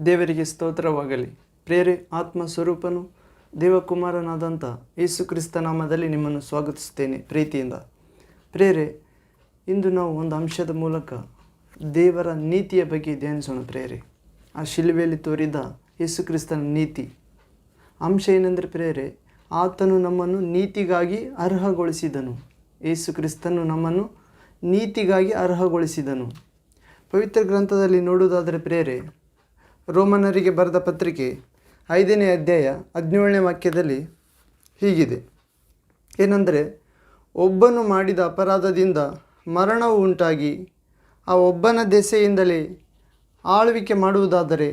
ದೇವರಿಗೆ ಸ್ತೋತ್ರವಾಗಲಿ. ಪ್ರೇರೆ ಆತ್ಮ ಸ್ವರೂಪನು ದೇವಕುಮಾರನಾದಂಥ ಯೇಸು ಕ್ರಿಸ್ತ ನಾಮದಲ್ಲಿ ನಿಮ್ಮನ್ನು ಸ್ವಾಗತಿಸುತ್ತೇನೆ ಪ್ರೀತಿಯಿಂದ. ಪ್ರೇರೆ, ಇಂದು ನಾವು ಒಂದು ಅಂಶದ ಮೂಲಕ ದೇವರ ನೀತಿಯ ಬಗ್ಗೆ ಧ್ಯಾನಿಸೋಣ. ಪ್ರೇರೆ, ಆ ಶಿಲುಬೆಯಲ್ಲಿ ತೋರಿದ ಯೇಸು ಕ್ರಿಸ್ತನ ನೀತಿ ಅಂಶ ಏನೆಂದರೆ ಪ್ರೇರೆ, ಆತನು ನಮ್ಮನ್ನು ನೀತಿಗಾಗಿ ಅರ್ಹಗೊಳಿಸಿದನು. ಯೇಸು ಕ್ರಿಸ್ತನು ನಮ್ಮನ್ನು ನೀತಿಗಾಗಿ ಅರ್ಹಗೊಳಿಸಿದನು. ಪವಿತ್ರ ಗ್ರಂಥದಲ್ಲಿ ನೋಡುವುದಾದರೆ ಪ್ರೇರೆ, ರೋಮನರಿಗೆ ಬರೆದ ಪತ್ರಿಕೆ 5ನೇ ಅಧ್ಯಾಯ 17ನೇ ವಾಕ್ಯದಲ್ಲಿ ಹೀಗಿದೆ, ಏನೆಂದರೆ, ಒಬ್ಬನು ಮಾಡಿದ ಅಪರಾಧದಿಂದ ಮರಣವು ಉಂಟಾಗಿ ಆ ಒಬ್ಬನ ದೆಸೆಯಿಂದಲೇ ಆಳ್ವಿಕೆ ಮಾಡುವುದಾದರೆ,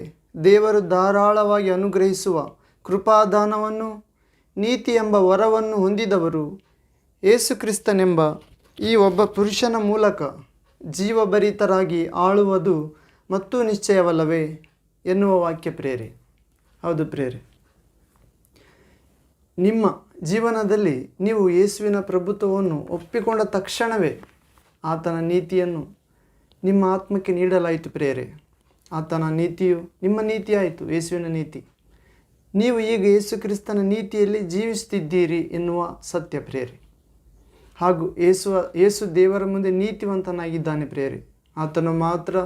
ದೇವರು ಧಾರಾಳವಾಗಿ ಅನುಗ್ರಹಿಸುವ ಕೃಪಾದಾನವನ್ನು ನೀತಿ ಎಂಬ ವರವನ್ನು ಹೊಂದಿದವರು ಯೇಸು ಕ್ರಿಸ್ತನೆಂಬ ಈ ಒಬ್ಬ ಪುರುಷನ ಮೂಲಕ ಜೀವಭರಿತರಾಗಿ ಆಳುವುದು ಮತ್ತೂ ನಿಶ್ಚಯವಲ್ಲವೇ ಎನ್ನುವ ವಾಕ್ಯ ಪ್ರೇರೆ. ಹೌದು ಪ್ರೇರೆ, ನಿಮ್ಮ ಜೀವನದಲ್ಲಿ ನೀವು ಯೇಸುವಿನ ಪ್ರಭುತ್ವವನ್ನು ಒಪ್ಪಿಕೊಂಡ ತಕ್ಷಣವೇ ಆತನ ನೀತಿಯನ್ನು ನಿಮ್ಮ ಆತ್ಮಕ್ಕೆ ನೀಡಲಾಯಿತು ಪ್ರೇರೆ. ಆತನ ನೀತಿಯು ನಿಮ್ಮ ನೀತಿಯಾಯಿತು, ಯೇಸುವಿನ ನೀತಿ. ನೀವು ಈಗ ಯೇಸು ಕ್ರಿಸ್ತನ ನೀತಿಯಲ್ಲಿ ಜೀವಿಸುತ್ತಿದ್ದೀರಿ ಎನ್ನುವ ಸತ್ಯ ಪ್ರೇರೆ. ಹಾಗೂ ಯೇಸು ದೇವರ ಮುಂದೆ ನೀತಿವಂತನಾಗಿದ್ದಾನೆ ಪ್ರೇರೆ. ಆತನು ಮಾತ್ರ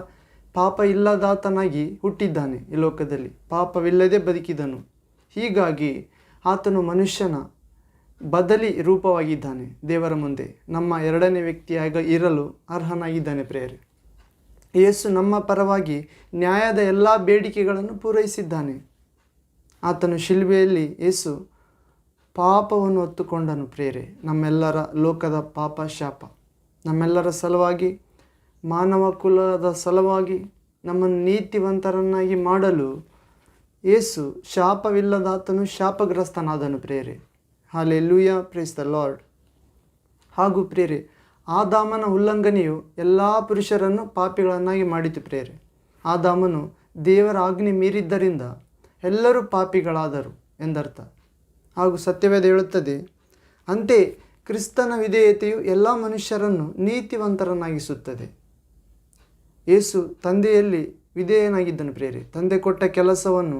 ಪಾಪ ಇಲ್ಲದಾತನಾಗಿ ಹುಟ್ಟಿದ್ದಾನೆ ಈ ಲೋಕದಲ್ಲಿ, ಪಾಪವಿಲ್ಲದೆ ಬದುಕಿದನು. ಹೀಗಾಗಿ ಆತನು ಮನುಷ್ಯನ ಬದಲಿ ರೂಪವಾಗಿದ್ದಾನೆ ದೇವರ ಮುಂದೆ, ನಮ್ಮ ಎರಡನೇ ವ್ಯಕ್ತಿಯಾಗಿ ಇರಲು ಅರ್ಹನಾಗಿದ್ದಾನೆ ಪ್ರೇರೆ. ಯೇಸು ನಮ್ಮ ಪರವಾಗಿ ನ್ಯಾಯದ ಎಲ್ಲ ಬೇಡಿಕೆಗಳನ್ನು ಪೂರೈಸಿದ್ದಾನೆ. ಆತನು ಶಿಲುಬೆಯಲ್ಲಿ ಯೇಸು ಪಾಪವನ್ನು ಹೊತ್ತುಕೊಂಡನು ಪ್ರೇರೆ. ನಮ್ಮೆಲ್ಲರ ಲೋಕದ ಪಾಪ ಶಾಪ ನಮ್ಮೆಲ್ಲರ ಸಲುವಾಗಿ, ಮಾನವ ಕುಲದ ಸಲುವಾಗಿ ನಮ್ಮನ್ನು ನೀತಿವಂತರನ್ನಾಗಿ ಮಾಡಲು ಯೇಸು ಶಾಪವಿಲ್ಲದಾತನು ಶಾಪಗ್ರಸ್ತನಾದನು ಪ್ರೇರೆ. Hallelujah, price the lord. ಹಾಗೂ ಪ್ರೇರೆ, ಆದಾಮನ ಉಲ್ಲಂಘನೆಯು ಎಲ್ಲ ಪುರುಷರನ್ನು ಪಾಪಿಗಳನ್ನಾಗಿ ಮಾಡಿತು ಪ್ರೇರೆ. ಆದಾಮನು ದೇವರ ಆಜ್ಞೆ ಮೀರಿದ್ದರಿಂದ ಎಲ್ಲರೂ ಪಾಪಿಗಳಾದರು ಎಂದರ್ಥ. ಹಾಗೂ ಸತ್ಯವೇದ ಹೇಳುತ್ತದೆ, ಅಂತೆಯೇ ಕ್ರಿಸ್ತನ ವಿಧೇಯತೆಯು ಎಲ್ಲ ಮನುಷ್ಯರನ್ನು ನೀತಿವಂತರನ್ನಾಗಿಸುತ್ತದೆ. ಯೇಸು ತಂದೆಯಲ್ಲಿ ವಿಧೇಯನಾಗಿದ್ದನು ಪ್ರೇರೆ. ತಂದೆ ಕೊಟ್ಟ ಕೆಲಸವನ್ನು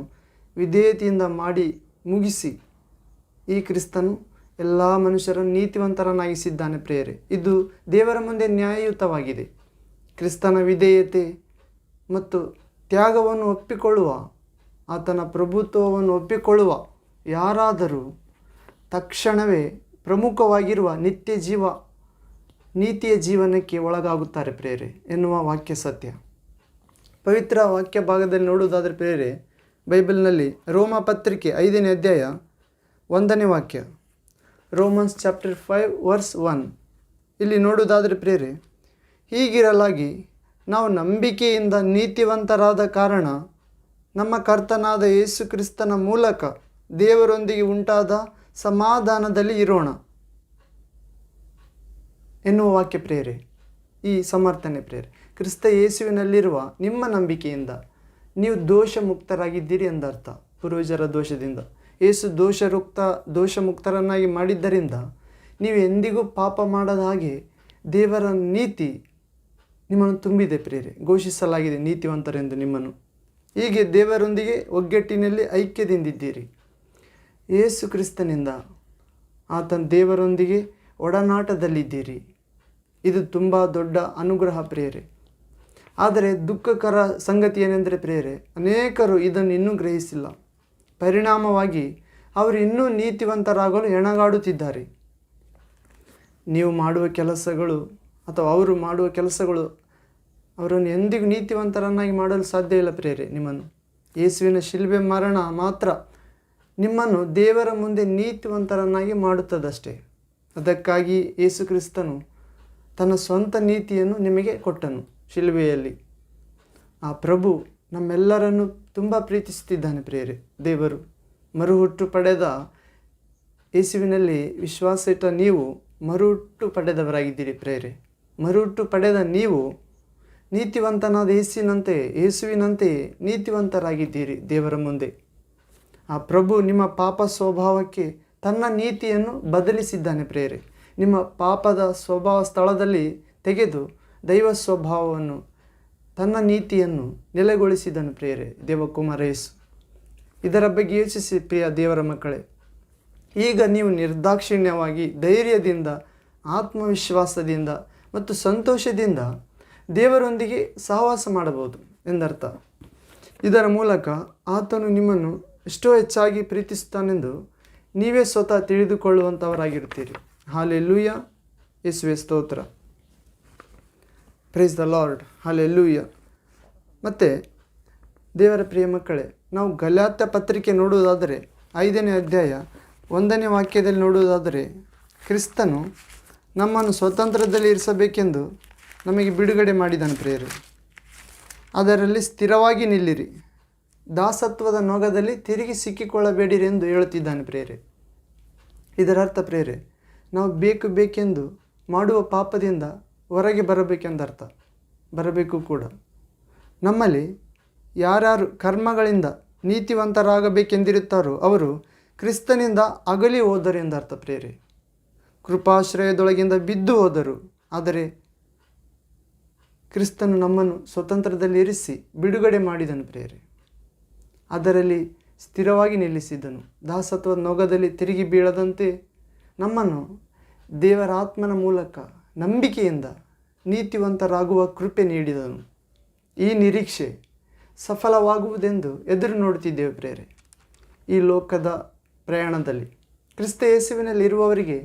ವಿಧೇಯತೆಯಿಂದ ಮಾಡಿ ಮುಗಿಸಿ ಈ ಕ್ರಿಸ್ತನು ಎಲ್ಲ ಮನುಷ್ಯರನ್ನು ನೀತಿವಂತರನ್ನಾಗಿಸಿದ್ದಾನೆ ಪ್ರೇರೆ. ಇದು ದೇವರ ಮುಂದೆ ನ್ಯಾಯಯುತವಾಗಿದೆ. ಕ್ರಿಸ್ತನ ವಿಧೇಯತೆ ಮತ್ತು ತ್ಯಾಗವನ್ನು ಒಪ್ಪಿಕೊಳ್ಳುವ, ಆತನ ಪ್ರಭುತ್ವವನ್ನು ಒಪ್ಪಿಕೊಳ್ಳುವ ಯಾರಾದರೂ ತಕ್ಷಣವೇ ಪ್ರಮುಖವಾಗಿರುವ ನೀತಿಯ ಜೀವನಕ್ಕೆ ಒಳಗಾಗುತ್ತಾರೆ ಪ್ರೇರೆ ಎನ್ನುವ ವಾಕ್ಯ ಸತ್ಯ. ಪವಿತ್ರ ವಾಕ್ಯ ಭಾಗದಲ್ಲಿ ನೋಡುವುದಾದರೆ ಪ್ರೇರೆ, ಬೈಬಲ್ನಲ್ಲಿ ರೋಮ ಪತ್ರಿಕೆ 5ನೇ ಅಧ್ಯಾಯ 1ನೇ ವಾಕ್ಯ, ರೋಮನ್ಸ್ ಚಾಪ್ಟರ್ 5 ವರ್ಸ್ 1, ಇಲ್ಲಿ ನೋಡುವುದಾದರೆ ಪ್ರೇರೆ, ಹೀಗಿರಲಾಗಿ ನಾವು ನಂಬಿಕೆಯಿಂದ ನೀತಿವಂತರಾದ ಕಾರಣ ನಮ್ಮ ಕರ್ತನಾದ ಯೇಸು ಕ್ರಿಸ್ತನ ಮೂಲಕ ದೇವರೊಂದಿಗೆ ಉಂಟಾದ ಸಮಾಧಾನದಲ್ಲಿ ಇರೋಣ ಎನ್ನುವ ವಾಕ್ಯ ಪ್ರೇರೆ. ಈ ಸಮರ್ಥನೆ ಪ್ರೇರೆ, ಕ್ರಿಸ್ತ ಯೇಸುವಿನಲ್ಲಿರುವ ನಿಮ್ಮ ನಂಬಿಕೆಯಿಂದ ನೀವು ದೋಷ ಮುಕ್ತರಾಗಿದ್ದೀರಿ ಎಂದರ್ಥ. ಪೂರ್ವಜರ ದೋಷದಿಂದ ಯೇಸು ದೋಷಮುಕ್ತರನ್ನಾಗಿ ಮಾಡಿದ್ದರಿಂದ ನೀವು ಎಂದಿಗೂ ಪಾಪ ಮಾಡದ ಹಾಗೆ ದೇವರ ನೀತಿ ನಿಮ್ಮನ್ನು ತುಂಬಿದೆ ಪ್ರೇರೆ. ಘೋಷಿಸಲಾಗಿದೆ ನೀತಿವಂತರೆಂದು ನಿಮ್ಮನ್ನು. ಹೀಗೆ ದೇವರೊಂದಿಗೆ ಒಗ್ಗಟ್ಟಿನಲ್ಲಿ ಐಕ್ಯದಿಂದಿದ್ದೀರಿ. ಯೇಸು ಕ್ರಿಸ್ತನಿಂದ ಆತನ ದೇವರೊಂದಿಗೆ ಒಡನಾಟದಲ್ಲಿದ್ದೀರಿ. ಇದು ತುಂಬ ದೊಡ್ಡ ಅನುಗ್ರಹ ಪ್ರೇರೆ. ಆದರೆ ದುಃಖಕರ ಸಂಗತಿ ಏನೆಂದರೆ ಪ್ರೇರೆ, ಅನೇಕರು ಇದನ್ನು ಇನ್ನೂ ಗ್ರಹಿಸಿಲ್ಲ. ಪರಿಣಾಮವಾಗಿ ಅವರು ಇನ್ನೂ ನೀತಿವಂತರಾಗಲು ಹೆಣಗಾಡುತ್ತಿದ್ದಾರೆ. ನೀವು ಮಾಡುವ ಕೆಲಸಗಳು ಅಥವಾ ಅವರು ಮಾಡುವ ಕೆಲಸಗಳು ಅವರನ್ನು ಎಂದಿಗೂ ನೀತಿವಂತರನ್ನಾಗಿ ಮಾಡಲು ಸಾಧ್ಯ ಇಲ್ಲ ಪ್ರೇರೆ. ನಿಮ್ಮನ್ನು ಯೇಸುವಿನ ಶಿಲುಬೆ ಮರಣ ಮಾತ್ರ ನಿಮ್ಮನ್ನು ದೇವರ ಮುಂದೆ ನೀತಿವಂತರನ್ನಾಗಿ ಮಾಡುತ್ತದಷ್ಟೇ. ಅದಕ್ಕಾಗಿ ಯೇಸು ಕ್ರಿಸ್ತನು ತನ್ನ ಸ್ವಂತ ನೀತಿಯನ್ನು ನಿಮಗೆ ಕೊಟ್ಟನು ಶಿಲುಬೆಯಲ್ಲಿ. ಆ ಪ್ರಭು ನಮ್ಮೆಲ್ಲರನ್ನು ತುಂಬ ಪ್ರೀತಿಸುತ್ತಿದ್ದಾನೆ ಪ್ರೇರೆ. ದೇವರು ಮರುಹುಟ್ಟು ಪಡೆದ ಯೇಸುವಿನಲ್ಲಿ ವಿಶ್ವಾಸ ಇಟ್ಟ ನೀವು ಮರುಹುಟ್ಟು ಪಡೆದವರಾಗಿದ್ದೀರಿ ಪ್ರೇರೆ. ಮರುಹುಟ್ಟು ಪಡೆದ ನೀವು ನೀತಿವಂತನಾದ ಯೇಸುವಿನಂತೆ ನೀತಿವಂತರಾಗಿದ್ದೀರಿ ದೇವರ ಮುಂದೆ. ಆ ಪ್ರಭು ನಿಮ್ಮ ಪಾಪ ಸ್ವಭಾವಕ್ಕೆ ತನ್ನ ನೀತಿಯನ್ನು ಬದಲಿಸಿದ್ದಾನೆ ಪ್ರೇರೆ. ನಿಮ್ಮ ಪಾಪದ ಸ್ವಭಾವ ಸ್ಥಳದಲ್ಲಿ ತೆಗೆದು ದೈವ ಸ್ವಭಾವವನ್ನು ತನ್ನ ನೀತಿಯನ್ನು ನೆಲೆಗೊಳಿಸಿದನು ಪ್ರಿಯರೇ, ದೇವಕುಮಾರ ಯೇಸು. ಇದರ ಬಗ್ಗೆ ಯೋಚಿಸಿ ಪ್ರಿಯ ದೇವರ ಮಕ್ಕಳೇ. ಈಗ ನೀವು ನಿರ್ದಾಕ್ಷಿಣ್ಯವಾಗಿ, ಧೈರ್ಯದಿಂದ, ಆತ್ಮವಿಶ್ವಾಸದಿಂದ ಮತ್ತು ಸಂತೋಷದಿಂದ ದೇವರೊಂದಿಗೆ ಸಹವಾಸ ಮಾಡಬಹುದು ಎಂದರ್ಥ. ಇದರ ಮೂಲಕ ಆತನು ನಿಮ್ಮನ್ನು ಎಷ್ಟೋ ಹೆಚ್ಚಾಗಿ ಪ್ರೀತಿಸುತ್ತಾನೆಂದು ನೀವೇ ಸ್ವತಃ ತಿಳಿದುಕೊಳ್ಳುವಂಥವರಾಗಿರುತ್ತೀರಿ. ಹಾಲೆಲೂಯ. ಯೇಸುವೇ ಸ್ತೋತ್ರ. Price the lord. ಹಾಲೆಲೂಯ. ಮತ್ತು ದೇವರ ಪ್ರಿಯ ಮಕ್ಕಳೇ, ನಾವು ಗಲಾತ್ಯ ಪತ್ರಿಕೆ ನೋಡುವುದಾದರೆ 5ನೇ ಅಧ್ಯಾಯ 1ನೇ ವಾಕ್ಯದಲ್ಲಿ ನೋಡುವುದಾದರೆ, ಕ್ರಿಸ್ತನು ನಮ್ಮನ್ನು ಸ್ವತಂತ್ರದಲ್ಲಿ ಇರಿಸಬೇಕೆಂದು ನಮಗೆ ಬಿಡುಗಡೆ ಮಾಡಿದನು ಪ್ರಿಯರೇ. ಅದರಲ್ಲಿ ಸ್ಥಿರವಾಗಿ ನಿಲ್ಲಿರಿ, ದಾಸತ್ವದ ನೊಗದಲ್ಲಿ ತಿರುಗಿ ಸಿಕ್ಕಿಕೊಳ್ಳಬೇಡಿರಿ ಎಂದು ಹೇಳುತ್ತಿದ್ದಾನೆ ಪ್ರಿಯರೇ. ಇದರ ಅರ್ಥ ಪ್ರಿಯರೇ, ನಾವು ಬೇಕೆಂದು ಮಾಡುವ ಪಾಪದಿಂದ ಹೊರಗೆ ಬರಬೇಕೆಂದರ್ಥ. ಬರಬೇಕು ಕೂಡ. ನಮ್ಮಲ್ಲಿ ಯಾರ್ಯಾರು ಕರ್ಮಗಳಿಂದ ನೀತಿವಂತರಾಗಬೇಕೆಂದಿರುತ್ತಾರೋ ಅವರು ಕ್ರಿಸ್ತನಿಂದ ಅಗಲಿ ಹೋದರು ಎಂದರ್ಥ ಪ್ರಿಯರೇ. ಕೃಪಾಶ್ರಯದೊಳಗಿಂದ ಬಿದ್ದು ಹೋದರು. ಆದರೆ ಕ್ರಿಸ್ತನು ನಮ್ಮನ್ನು ಸ್ವತಂತ್ರದಲ್ಲಿ ಇರಿಸಿ ಬಿಡುಗಡೆ ಮಾಡಿದನು ಪ್ರಿಯರೇ. ಅದರಲ್ಲಿ ಸ್ಥಿರವಾಗಿ ನಿಲ್ಲಿಸಿದ್ದನು. ದಾಸತ್ವದ ನೊಗದಲ್ಲಿ ತಿರುಗಿ ಬೀಳದಂತೆ ನಮ್ಮನ್ನು ದೇವರ ಆತ್ಮನ ಮೂಲಕ ನಂಬಿಕೆಯಿಂದ ನೀತಿವಂತರಾಗುವ ಕೃಪೆ ನೀಡಿದನು. ಈ ನಿರೀಕ್ಷೆ ಸಫಲವಾಗುವುದೆಂದು ಎದುರು ನೋಡುತ್ತಿದ್ದೇವೆ ಪ್ರಿಯರೇ. ಈ ಲೋಕದ ಪ್ರಯಾಣದಲ್ಲಿ ಕ್ರಿಸ್ತ ಯೇಸುವಿನಲ್ಲಿ ಇರುವವರಿಗೆ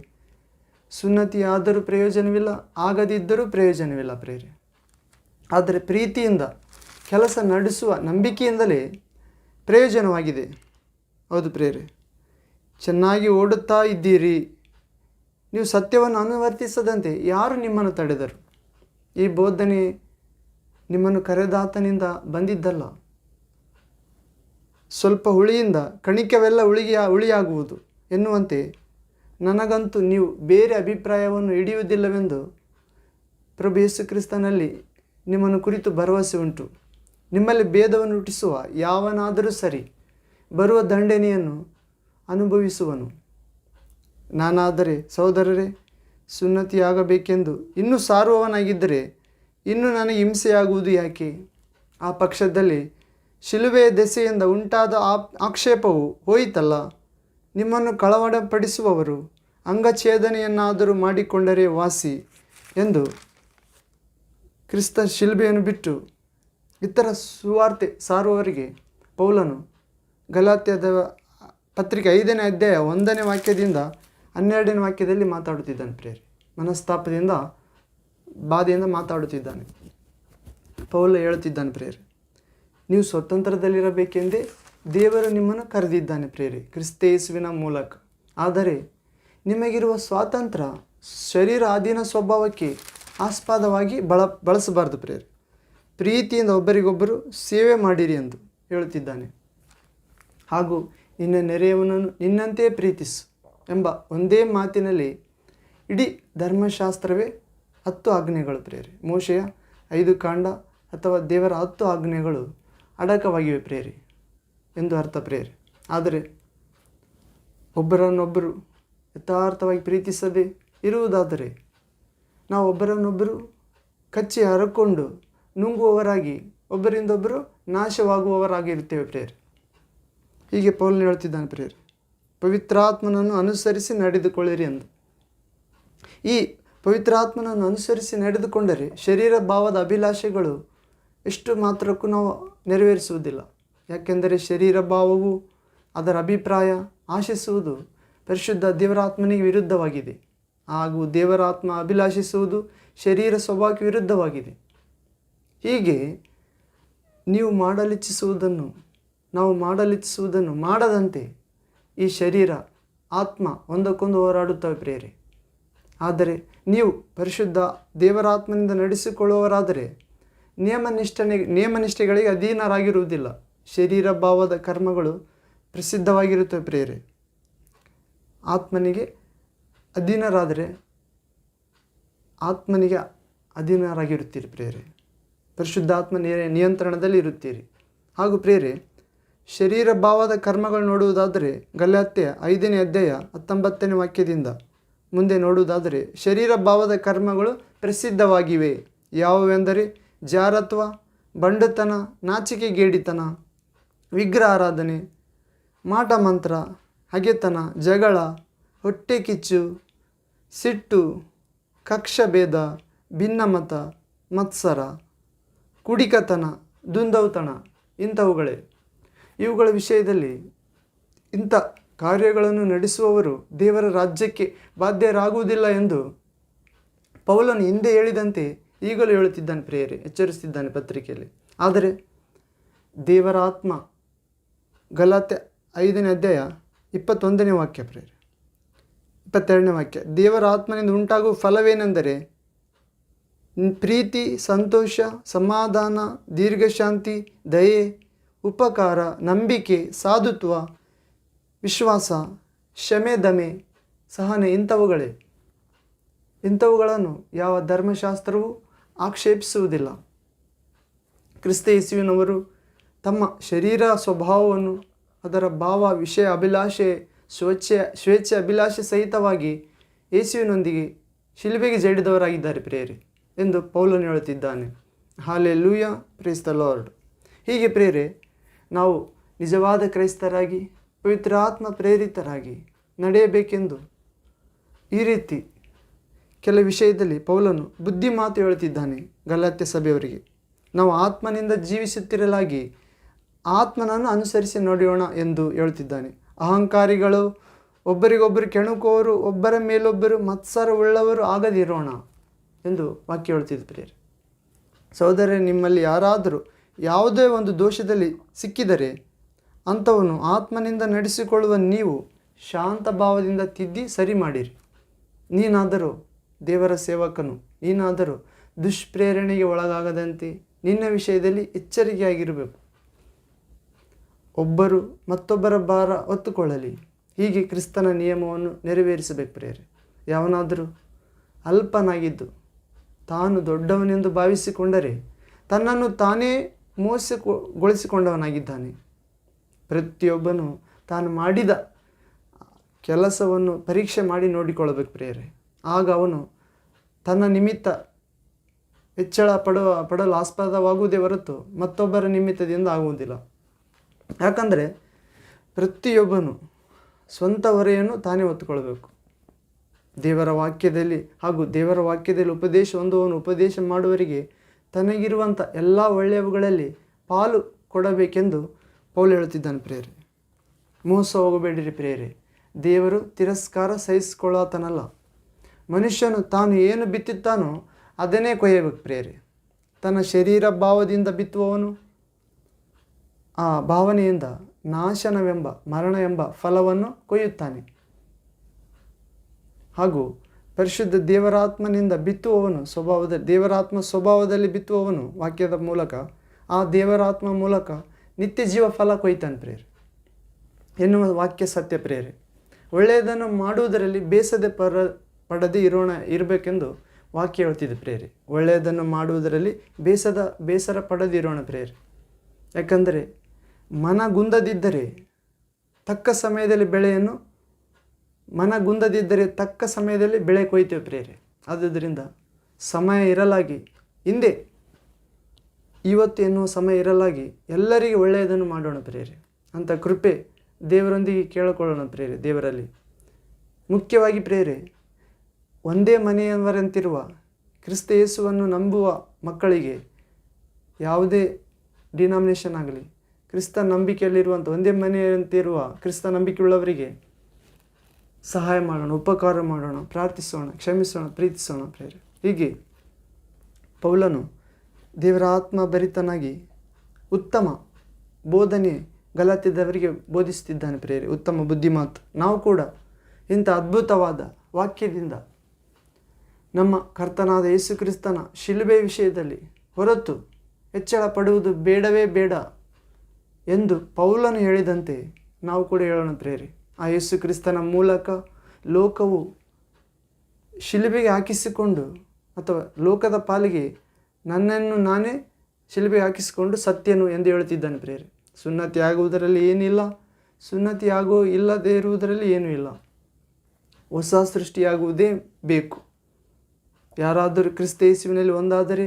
ಸುನ್ನತಿಯಾದರೂ ಪ್ರಯೋಜನವಿಲ್ಲ, ಆಗದಿದ್ದರೂ ಪ್ರಯೋಜನವಿಲ್ಲ ಪ್ರಿಯರೇ. ಆದರೆ ಪ್ರೀತಿಯಿಂದ ಕೆಲಸ ನಡೆಸುವ ನಂಬಿಕೆಯಿಂದಲೇ ಪ್ರಯೋಜನವಾಗಿದೆ. ಹೌದು ಪ್ರಿಯರೇ. ಚೆನ್ನಾಗಿ ಓಡುತ್ತಾ ಇದ್ದೀರಿ. ನೀವು ಸತ್ಯವನ್ನು ಅನುವರ್ತಿಸದಂತೆ ಯಾರು ನಿಮ್ಮನ್ನು ತಡೆದರು? ಈ ಬೋಧನೆ ನಿಮ್ಮನ್ನು ಕರೆದಾತನಿಂದ ಬಂದಿದ್ದಲ್ಲ. ಸ್ವಲ್ಪ ಹುಳಿಯಿಂದ ಕಣಿಕವೆಲ್ಲ ಹುಳಿಯಾಗುವುದು ಎನ್ನುವಂತೆ ನನಗಂತೂ ನೀವು ಬೇರೆ ಅಭಿಪ್ರಾಯವನ್ನು ಹಿಡಿಯುವುದಿಲ್ಲವೆಂದು ಪ್ರಭು ಯೇಸು ಕ್ರಿಸ್ತನಲ್ಲಿ ನಿಮ್ಮನ್ನು ಕುರಿತು ಭರವಸೆ ಉಂಟು. ನಿಮ್ಮಲ್ಲಿ ಭೇದವನ್ನು ಹುಟ್ಟಿಸುವ ಯಾವನಾದರೂ ಸರಿ ಬರುವ ದಂಡನೆಯನ್ನು ಅನುಭವಿಸುವನು. ನಾನಾದರೆ ಸಹೋದರರೇ, ಸುನ್ನತಿಯಾಗಬೇಕೆಂದು ಇನ್ನೂ ಸಾರುವವನಾಗಿದ್ದರೆ ಇನ್ನು ನನಗೆ ಹಿಂಸೆಯಾಗುವುದು ಯಾಕೆ? ಆ ಪಕ್ಷದಲ್ಲಿ ಶಿಲುಬೆಯ ದೆಸೆಯಿಂದ ಉಂಟಾದ ಆಕ್ಷೇಪವು ಹೋಯಿತಲ್ಲ. ನಿಮ್ಮನ್ನು ಕಳವಳಪಡಿಸುವವರು ಅಂಗಛೇದನೆಯನ್ನಾದರೂ ಮಾಡಿಕೊಂಡರೆ ವಾಸಿ ಎಂದು ಕ್ರಿಸ್ತ ಶಿಲುಬೆಯನ್ನು ಬಿಟ್ಟು ಇತರ ಸುವಾರ್ತೆ ಸಾರುವವರಿಗೆ ಪೌಲನು ಗಲಾತ್ಯದ ಪತ್ರಿಕೆ 5ನೇ ಅಧ್ಯಾಯ 1ನೇ ವಾಕ್ಯದಿಂದ 12ನೇ ವಾಕ್ಯದಲ್ಲಿ ಮಾತಾಡುತ್ತಿದ್ದಾನೆ ಪ್ರಿಯರೇ. ಮನಸ್ತಾಪದಿಂದ, ಬಾಧೆಯಿಂದ ಮಾತಾಡುತ್ತಿದ್ದಾನೆ. ಪೌಲ ಹೇಳುತ್ತಿದ್ದಾನೆ ಪ್ರಿಯರೇ, ನೀವು ಸ್ವತಂತ್ರದಲ್ಲಿರಬೇಕೆಂದೇ ದೇವರು ನಿಮ್ಮನ್ನು ಕರೆದಿದ್ದಾನೆ ಪ್ರಿಯರೇ, ಕ್ರಿಸ್ತ ಯೇಸುವಿನ ಮೂಲಕ. ಆದರೆ ನಿಮಗಿರುವ ಸ್ವಾತಂತ್ರ್ಯ ಶರೀರ ಅಧೀನ ಸ್ವಭಾವಕ್ಕೆ ಆಸ್ಪದವಾಗಿ ಬಳಸಬಾರದು ಪ್ರಿಯರೇ. ಪ್ರೀತಿಯಿಂದ ಒಬ್ಬರಿಗೊಬ್ಬರು ಸೇವೆ ಮಾಡಿರಿ ಎಂದು ಹೇಳುತ್ತಿದ್ದಾನೆ. ಹಾಗೂ ನಿನ್ನ ನೆರೆಯವನನ್ನು ನಿನ್ನಂತೆಯೇ ಪ್ರೀತಿಸು ಎಂಬ ಒಂದೇ ಮಾತಿನಲ್ಲಿ ಇಡೀ ಧರ್ಮಶಾಸ್ತ್ರವೇ 10 ಆಜ್ಞೆಗಳು ಪ್ರಿಯರೇ. ಮೋಶೆಯ 5 ಕಾಂಡ ಅಥವಾ ದೇವರ 10 ಆಜ್ಞೆಗಳು ಅಡಕವಾಗಿವೆ ಪ್ರಿಯರೇ ಎಂದು ಅರ್ಥ ಪ್ರಿಯರೇ. ಆದರೆ ಒಬ್ಬರನ್ನೊಬ್ಬರು ಯಥಾರ್ಥವಾಗಿ ಪ್ರೀತಿಸದೆ ಇರುವುದಾದರೆ ನಾವು ಒಬ್ಬರನ್ನೊಬ್ಬರು ಕಚ್ಚಿ ಹರಕೊಂಡು ನುಂಗುವವರಾಗಿ ಒಬ್ಬರಿಂದೊಬ್ಬರು ನಾಶವಾಗುವವರಾಗಿರುತ್ತೇವೆ ಪ್ರಿಯರೇ. ಹೀಗೆ ಪೌಲನು ಹೇಳ್ತಿದ್ದಾನೆ ಪ್ರಿಯರೇ, ಪವಿತ್ರಾತ್ಮನನ್ನು ಅನುಸರಿಸಿ ನಡೆದುಕೊಳ್ಳಿರಿ ಎಂದು. ಈ ಪವಿತ್ರಾತ್ಮನನ್ನು ಅನುಸರಿಸಿ ನಡೆದುಕೊಂಡರೆ ಶರೀರ ಭಾವದ ಅಭಿಲಾಷೆಗಳು ಎಷ್ಟು ಮಾತ್ರಕ್ಕೂ ನಾವು ನೆರವೇರಿಸುವುದಿಲ್ಲ. ಯಾಕೆಂದರೆ ಶರೀರ ಭಾವವು, ಅದರ ಅಭಿಪ್ರಾಯ, ಆಶಿಸುವುದು ಪರಿಶುದ್ಧ ದೇವರಾತ್ಮನಿಗೆ ವಿರುದ್ಧವಾಗಿದೆ. ಹಾಗೂ ದೇವರಾತ್ಮ ಅಭಿಲಾಷಿಸುವುದು ಶರೀರ ಸ್ವಭಾವಕ್ಕೆ ವಿರುದ್ಧವಾಗಿದೆ. ಹೀಗೆ ನಾವು ಮಾಡಲಿಚ್ಛಿಸುವುದನ್ನು ಮಾಡದಂತೆ ಈ ಶರೀರ ಆತ್ಮ ಒಂದಕ್ಕೊಂದು ಹೋರಾಡುತ್ತವೆ ಪ್ರಿಯರೇ. ಆದರೆ ನೀವು ಪರಿಶುದ್ಧ ದೇವರಾತ್ಮನಿಂದ ನಡೆಸಿಕೊಳ್ಳುವವರಾದರೆ ನಿಯಮನಿಷ್ಠೆಗಳಿಗೆ ಅಧೀನರಾಗಿರುವುದಿಲ್ಲ. ಶರೀರ ಭಾವದ ಕರ್ಮಗಳು ಪ್ರಸಿದ್ಧವಾಗಿರುತ್ತವೆ ಪ್ರಿಯರೇ. ಆತ್ಮನಿಗೆ ಅಧೀನರಾಗಿರುತ್ತೀರಿ ಪ್ರಿಯರೇ. ಪರಿಶುದ್ಧಾತ್ಮ ನಿಯಂತ್ರಣದಲ್ಲಿ ಇರುತ್ತೀರಿ. ಹಾಗೂ ಪ್ರಿಯರೇ, ಶರೀರ ಭಾವದ ಕರ್ಮಗಳು ನೋಡುವುದಾದರೆ ಗಲಾತ್ಯ 5ನೇ ಅಧ್ಯಾಯ 19ನೇ ವಾಕ್ಯದಿಂದ ಮುಂದೆ ನೋಡುವುದಾದರೆ ಶರೀರ ಭಾವದ ಕರ್ಮಗಳು ಪ್ರಸಿದ್ಧವಾಗಿವೆ. ಯಾವುವೆಂದರೆ ಜಾರತ್ವ, ಬಂಡತನ, ನಾಚಿಕೆಗೇಡಿತನ, ವಿಗ್ರಹ ಆರಾಧನೆ, ಮಾಟ ಮಂತ್ರ, ಹಗೆತನ, ಜಗಳ, ಹೊಟ್ಟೆ ಕಿಚ್ಚು, ಸಿಟ್ಟು, ಕಕ್ಷಭೇದ, ಭಿನ್ನಮತ, ಮತ್ಸರ, ಕುಡಿಕತನ, ದುಂದೌತಣ ಇಂಥವುಗಳೇ. ಇವುಗಳ ವಿಷಯದಲ್ಲಿ ಇಂಥ ಕಾರ್ಯಗಳನ್ನು ನಡೆಸುವವರು ದೇವರ ರಾಜ್ಯಕ್ಕೆ ಬಾಧ್ಯರಾಗುವುದಿಲ್ಲ ಎಂದು ಪೌಲನು ಹಿಂದೆ ಹೇಳಿದಂತೆ ಈಗಲೂ ಹೇಳುತ್ತಿದ್ದಾನೆ ಪ್ರಿಯರೇ, ಎಚ್ಚರಿಸುತ್ತಿದ್ದಾನೆ ಪತ್ರಿಕೆಯಲ್ಲಿ. ಆದರೆ ದೇವರ ಆತ್ಮ, ಗಲಾತ್ಯ 5ನೇ ಅಧ್ಯಾಯ 21ನೇ ವಾಕ್ಯ ಪ್ರಿಯರೇ, 22ನೇ ವಾಕ್ಯ, ದೇವರ ಆತ್ಮನಿಂದ ಉಂಟಾಗುವ ಫಲವೇನೆಂದರೆ ಪ್ರೀತಿ, ಸಂತೋಷ, ಸಮಾಧಾನ, ದೀರ್ಘಶಾಂತಿ, ದಯೆ, ಉಪಕಾರ, ನಂಬಿಕೆ, ಸಾಧುತ್ವ, ವಿಶ್ವಾಸ, ಕ್ಷಮೆ, ದಮೆ, ಸಹನೆ ಇಂಥವುಗಳೇ. ಇಂಥವುಗಳನ್ನು ಯಾವ ಧರ್ಮಶಾಸ್ತ್ರವೂ ಆಕ್ಷೇಪಿಸುವುದಿಲ್ಲ. ಕ್ರಿಸ್ತ ಯೇಸುವಿನವರು ತಮ್ಮ ಶರೀರ ಸ್ವಭಾವವನ್ನು, ಅದರ ಭಾವ, ವಿಷಯ, ಅಭಿಲಾಷೆ, ಸ್ವೇಚ್ಛೆ ಅಭಿಲಾಷೆ ಸಹಿತವಾಗಿ ಯೇಸುವಿನೊಂದಿಗೆ ಶಿಲುಬೆಗೆ ಜಡಿದವರಾಗಿದ್ದಾರೆ ಪ್ರಿಯರೇ ಎಂದು ಪೌಲನು ಹೇಳುತ್ತಿದ್ದಾನೆ. Hallelujah, price the lord. ಹೀಗೆ ಪ್ರಿಯರೇ, ನಾವು ನಿಜವಾದ ಕ್ರೈಸ್ತರಾಗಿ ಪವಿತ್ರಾತ್ಮ ಪ್ರೇರಿತರಾಗಿ ನಡೆಯಬೇಕೆಂದು ಈ ರೀತಿ ಕೆಲ ವಿಷಯದಲ್ಲಿ ಪೌಲನು ಬುದ್ಧಿ ಮಾತು ಹೇಳುತ್ತಿದ್ದಾನೆ ಗಲಾತ್ಯ ಸಭೆಯವರಿಗೆ. ನಾವು ಆತ್ಮನಿಂದ ಜೀವಿಸುತ್ತಿರಲಾಗಿ ಆತ್ಮನನ್ನು ಅನುಸರಿಸಿ ನಡೆಯೋಣ ಎಂದು ಹೇಳುತ್ತಿದ್ದಾನೆ. ಅಹಂಕಾರಿಗಳು, ಒಬ್ಬರಿಗೊಬ್ಬರು ಕೆಣಕುವವರು, ಒಬ್ಬರ ಮೇಲೊಬ್ಬರು ಮತ್ಸರವುಳ್ಳವರು ಆಗದಿರೋಣ ಎಂದು ವಾಕ್ಯ ಹೇಳ್ತಿದ್ದರೆ. ಸಹೋದರರೇ, ನಿಮ್ಮಲ್ಲಿ ಯಾರಾದರೂ ಯಾವುದೇ ಒಂದು ದೋಷದಲ್ಲಿ ಸಿಕ್ಕಿದರೆ ಅಂಥವನ್ನು ಆತ್ಮನಿಂದ ನಡೆಸಿಕೊಳ್ಳುವ ನೀವು ಶಾಂತ ಭಾವದಿಂದ ತಿದ್ದಿ ಸರಿ ಮಾಡಿರಿ. ನೀನಾದರೂ ದೇವರ ಸೇವಕನು, ನೀನಾದರೂ ದುಷ್ಪ್ರೇರಣೆಗೆ ಒಳಗಾಗದಂತೆ ನಿನ್ನ ವಿಷಯದಲ್ಲಿ ಎಚ್ಚರಿಕೆಯಾಗಿರಬೇಕು. ಒಬ್ಬರು ಮತ್ತೊಬ್ಬರ ಭಾರ ಹೊತ್ತುಕೊಳ್ಳಲಿ. ಹೀಗೆ ಕ್ರಿಸ್ತನ ನಿಯಮವನ್ನು ನೆರವೇರಿಸಬೇಕು ಪ್ರಿಯರೇ. ಯಾವನಾದರೂ ಅಲ್ಪನಾಗಿದ್ದು ತಾನು ದೊಡ್ಡವನೆಂದು ಭಾವಿಸಿಕೊಂಡರೆ ತನ್ನನ್ನು ತಾನೇ ಮೋಸಗೊಳಿಸಿಕೊಂಡವನಾಗಿದ್ದಾನೆ. ಪ್ರತಿಯೊಬ್ಬನು ತಾನು ಮಾಡಿದ ಕೆಲಸವನ್ನು ಪರೀಕ್ಷೆ ಮಾಡಿ ನೋಡಿಕೊಳ್ಳಬೇಕು ಪ್ರಿಯರೇ. ಆಗ ಅವನು ತನ್ನ ನಿಮಿತ್ತ ಹೆಚ್ಚಳ ಪಡಲು ಆಸ್ಪದವಾಗುವುದೇ ಹೊರತು ಮತ್ತೊಬ್ಬರ ನಿಮಿತ್ತದಿಂದ ಆಗುವುದಿಲ್ಲ. ಯಾಕಂದರೆ ಪ್ರತಿಯೊಬ್ಬನು ಸ್ವಂತ ಹೊರೆಯನ್ನು ತಾನೇ ಹೊತ್ತುಕೊಳ್ಬೇಕು. ದೇವರ ವಾಕ್ಯದಲ್ಲಿ ಹಾಗೂ ದೇವರ ವಾಕ್ಯದಲ್ಲಿ ಉಪದೇಶ ಹೊಂದುವವನು ಉಪದೇಶ ಮಾಡುವವರಿಗೆ ತನಗಿರುವಂಥ ಎಲ್ಲ ಒಳ್ಳೆಯವುಗಳಲ್ಲಿ ಪಾಲು ಕೊಡಬೇಕೆಂದು ಪೌಲ ಹೇಳುತ್ತಿದ್ದಾನೆ ಪ್ರಿಯರೇ. ಮೋಸ ಹೋಗಬೇಡಿರಿ ಪ್ರಿಯರೇ. ದೇವರು ತಿರಸ್ಕಾರ ಸಹಿಸಿಕೊಳ್ಳಾತನಲ್ಲ. ಮನುಷ್ಯನು ತಾನು ಏನು ಬಿತ್ತುತ್ತಾನೋ ಅದನ್ನೇ ಕೊಯ್ಯಬೇಕು ಪ್ರಿಯರೇ. ತನ್ನ ಶರೀರ ಭಾವದಿಂದ ಬಿತ್ತುವವನು ಆ ಭಾವನೆಯಿಂದ ನಾಶನವೆಂಬ, ಮರಣ ಎಂಬ ಫಲವನ್ನು ಕೊಯ್ಯುತ್ತಾನೆ. ಹಾಗೂ ಪರಿಶುದ್ಧ ದೇವರಾತ್ಮನಿಂದ ಬಿತ್ತುವವನು ದೇವರಾತ್ಮ ಸ್ವಭಾವದಲ್ಲಿ ಬಿತ್ತುವವನು ವಾಕ್ಯದ ಮೂಲಕ, ಆ ದೇವರಾತ್ಮ ಮೂಲಕ ನಿತ್ಯ ಜೀವ ಫಲ ಕೊಯ್ತಾನೆ ಪ್ರಿಯರೇ ಎನ್ನುವ ವಾಕ್ಯ ಸತ್ಯ ಪ್ರಿಯರೇ. ಒಳ್ಳೆಯದನ್ನು ಮಾಡುವುದರಲ್ಲಿ ಬೇಸದೆ ಪಡದೆ ಇರಬೇಕೆಂದು ವಾಕ್ಯ ಹೇಳ್ತಿದೆ ಪ್ರಿಯರೇ. ಒಳ್ಳೆಯದನ್ನು ಮಾಡುವುದರಲ್ಲಿ ಬೇಸರ ಪಡದಿರೋಣ ಪ್ರಿಯರೇ. ಯಾಕಂದರೆ ಮನಗುಂದದಿದ್ದರೆ ತಕ್ಕ ಸಮಯದಲ್ಲಿ ಬೆಳೆ ಕೊಯ್ತೇವೆ ಪ್ರಿಯರೇ. ಆದುದರಿಂದ ಸಮಯ ಇರಲಾಗಿ, ಹಿಂದೆ ಇವತ್ತು ಎನ್ನುವ ಸಮಯ ಇರಲಾಗಿ ಎಲ್ಲರಿಗೆ ಒಳ್ಳೆಯದನ್ನು ಮಾಡೋಣ ಪ್ರಿಯರೇ. ಅಂಥ ಕೃಪೆ ದೇವರೊಂದಿಗೆ ಕೇಳಿಕೊಳ್ಳೋಣ ಪ್ರಿಯರೇ. ದೇವರಲ್ಲಿ ಮುಖ್ಯವಾಗಿ ಪ್ರಿಯರೇ, ಒಂದೇ ಮನೆಯವರಂತಿರುವ ಕ್ರಿಸ್ತ ಯೇಸುವನ್ನು ನಂಬುವ ಮಕ್ಕಳಿಗೆ ಯಾವುದೇ ಡಿನಾಮಿನೇಷನ್ ಆಗಲಿ, ಕ್ರಿಸ್ತ ನಂಬಿಕೆಯಲ್ಲಿರುವಂಥ ಒಂದೇ ಮನೆಯಂತಿರುವ ಕ್ರಿಸ್ತ ನಂಬಿಕೆಯುಳ್ಳವರಿಗೆ ಸಹಾಯ ಮಾಡೋಣ, ಉಪಕಾರ ಮಾಡೋಣ, ಪ್ರಾರ್ಥಿಸೋಣ, ಕ್ಷಮಿಸೋಣ, ಪ್ರೀತಿಸೋಣ ಪ್ರಿಯರೇ. ಹೀಗೆ ಪೌಲನು ದೇವರ ಆತ್ಮ ಭರಿತನಾಗಿ ಉತ್ತಮ ಬೋಧನೆ ಗಲಾತ್ಯದವರಿಗೆ ಬೋಧಿಸುತ್ತಿದ್ದಾನೆ ಪ್ರಿಯರೇ. ಉತ್ತಮ ಬುದ್ಧಿಮಾತು. ನಾವು ಕೂಡ ಇಂಥ ಅದ್ಭುತವಾದ ವಾಕ್ಯದಿಂದ ನಮ್ಮ ಕರ್ತನಾದ ಯೇಸು ಕ್ರಿಸ್ತನ ಶಿಲುಬೆ ವಿಷಯದಲ್ಲಿ ಹೊರತು ಹೆಚ್ಚಳ ಪಡುವುದು ಬೇಡವೇ ಬೇಡ ಎಂದು ಪೌಲನು ಹೇಳಿದಂತೆ ನಾವು ಕೂಡ ಹೇಳೋಣ ಪ್ರಿಯರೇ. ಆ ಯೇಸು ಕ್ರಿಸ್ತನ ಮೂಲಕ ಲೋಕವು ಶಿಲುಬೆಗೆ ಹಾಕಿಸಿಕೊಂಡು, ಅಥವಾ ಲೋಕದ ಪಾಲಿಗೆ ನನ್ನನ್ನು ನಾನೇ ಶಿಲುಬೆಗೆ ಹಾಕಿಸಿಕೊಂಡು ಸತ್ಯನು ಎಂದು ಹೇಳುತ್ತಿದ್ದಾನೆ ಪ್ರಿಯರೇ. ಸುನ್ನತಿ ಆಗುವುದರಲ್ಲಿ ಏನಿಲ್ಲ, ಸುನ್ನತಿ ಇಲ್ಲದೇ ಇರುವುದರಲ್ಲಿ ಏನೂ ಇಲ್ಲ. ಹೊಸ ಸೃಷ್ಟಿಯಾಗುವುದೇ ಬೇಕು. ಯಾರಾದರೂ ಕ್ರಿಸ್ತ ಯೇಸುವಿನಲ್ಲಿ ಒಂದಾದರೆ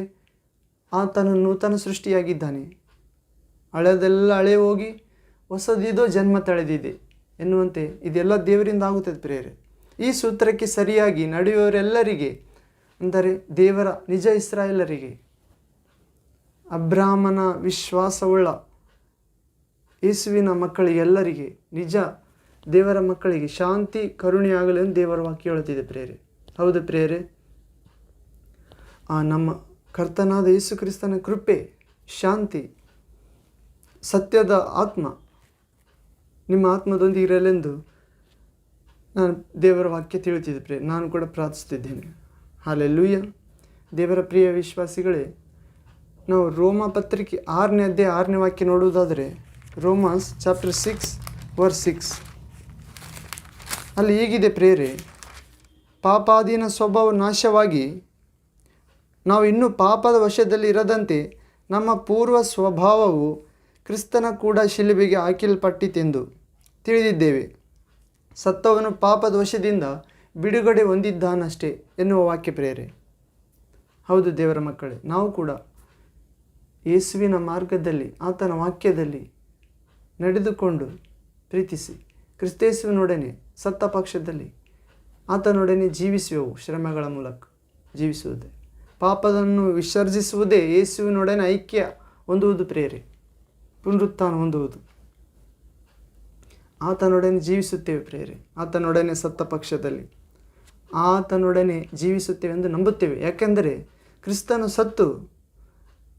ಆತನು ನೂತನ ಸೃಷ್ಟಿಯಾಗಿದ್ದಾನೆ. ಹಳೆದೆಲ್ಲ ಹಳೆ ಹೋಗಿ ಹೊಸದಿದೋ ಜನ್ಮ ತಳೆದಿದೆ ಎನ್ನುವಂತೆ ಇದೆಲ್ಲ ದೇವರಿಂದ ಆಗುತ್ತದೆ ಪ್ರಿಯರೇ. ಈ ಸೂತ್ರಕ್ಕೆ ಸರಿಯಾಗಿ ನಡೆಯುವವರೆಲ್ಲರಿಗೆ, ಅಂದರೆ ದೇವರ ನಿಜ ಇಸ್ರಾಯೇಲರಿಗೆ, ಅಬ್ರಾಹ್ಮನ ವಿಶ್ವಾಸವುಳ್ಳ ಯೇಸುವಿನ ಮಕ್ಕಳಿಗೆಲ್ಲರಿಗೆ, ನಿಜ ದೇವರ ಮಕ್ಕಳಿಗೆ ಶಾಂತಿ ಕರುಣೆಯಾಗಲಿ ಎಂದು ದೇವರ ವಾಕ್ಯ ಹೇಳುತ್ತಿದೆ ಪ್ರಿಯರೇ. ಹೌದು ಪ್ರಿಯರೇ, ನಮ್ಮ ಕರ್ತನಾದ ಯೇಸು ಕ್ರಿಸ್ತನ ಕೃಪೆ, ಶಾಂತಿ, ಸತ್ಯದ ಆತ್ಮ ನಿಮ್ಮ ಆತ್ಮದೊಂದಿಗೆ ಇರಲೆಂದು ನಾನು ದೇವರ ವಾಕ್ಯ ತಿಳಿಯುತ್ತಿದ್ದೆ ಪ್ರಿಯ. ನಾನು ಕೂಡ ಪ್ರಾರ್ಥಿಸುತ್ತಿದ್ದೇನೆ. ಹಲ್ಲೆಲೂಯ. ದೇವರ ಪ್ರಿಯ ವಿಶ್ವಾಸಿಗಳೇ, ನಾವು ರೋಮ ಪತ್ರಿಕೆ 6ನೇ ಅಧ್ಯಾಯ 6ನೇ ವಾಕ್ಯ ನೋಡುವುದಾದರೆ, ರೋಮಾಸ್ ಚಾಪ್ಟರ್ 6 ವರ್ಸ್ 6 ಅಲ್ಲಿ ಹೀಗಿದೆ ಪ್ರಿಯರೇ, ಪಾಪಾಧೀನ ಸ್ವಭಾವ ನಾಶವಾಗಿ ನಾವು ಇನ್ನೂ ಪಾಪದ ವಶದಲ್ಲಿ ಇರದಂತೆ ನಮ್ಮ ಪೂರ್ವ ಸ್ವಭಾವವು ಕ್ರಿಸ್ತನ ಕೂಡ ಶಿಲುಬೆಗೆ ಹಾಕಲ್ಪಟ್ಟಿತೆಂದು ತಿಳಿದಿದ್ದೇವೆ. ಸತ್ತವನು ಪಾಪದ ವಶದಿಂದ ಬಿಡುಗಡೆ ಹೊಂದಿದ್ದಾನಷ್ಟೇ ಎನ್ನುವ ವಾಕ್ಯ ಪ್ರಿಯರೇ. ಹೌದು ದೇವರ ಮಕ್ಕಳೇ, ನಾವು ಕೂಡ ಯೇಸುವಿನ ಮಾರ್ಗದಲ್ಲಿ, ಆತನ ವಾಕ್ಯದಲ್ಲಿ ನಡೆದುಕೊಂಡು ಪ್ರೀತಿಸಿ ಕ್ರಿಸ್ತೇಸುವಿನೊಡನೆ ಸತ್ತ ಪಕ್ಷದಲ್ಲಿ ಆತನೊಡನೆ ಜೀವಿಸುವೆವು. ಶ್ರಮೆಗಳ ಮೂಲಕ ಜೀವಿಸುವುದೇ, ಪಾಪವನ್ನು ವಿಸರ್ಜಿಸುವುದೇ ಯೇಸುವಿನೊಡನೆ ಐಕ್ಯ ಹೊಂದುವುದು ಪ್ರಿಯರೇ, ಪುನರುತ್ಥಾನ ಹೊಂದುವುದು. ಆತನೊಡನೆ ಜೀವಿಸುತ್ತೇವೆ ಪ್ರಿಯರೇ. ಆತನೊಡನೆ ಸತ್ತ ಪಕ್ಷದಲ್ಲಿ ಆತನೊಡನೆ ಜೀವಿಸುತ್ತೇವೆ ಎಂದು ನಂಬುತ್ತೇವೆ. ಯಾಕೆಂದರೆ ಕ್ರಿಸ್ತನು ಸತ್ತು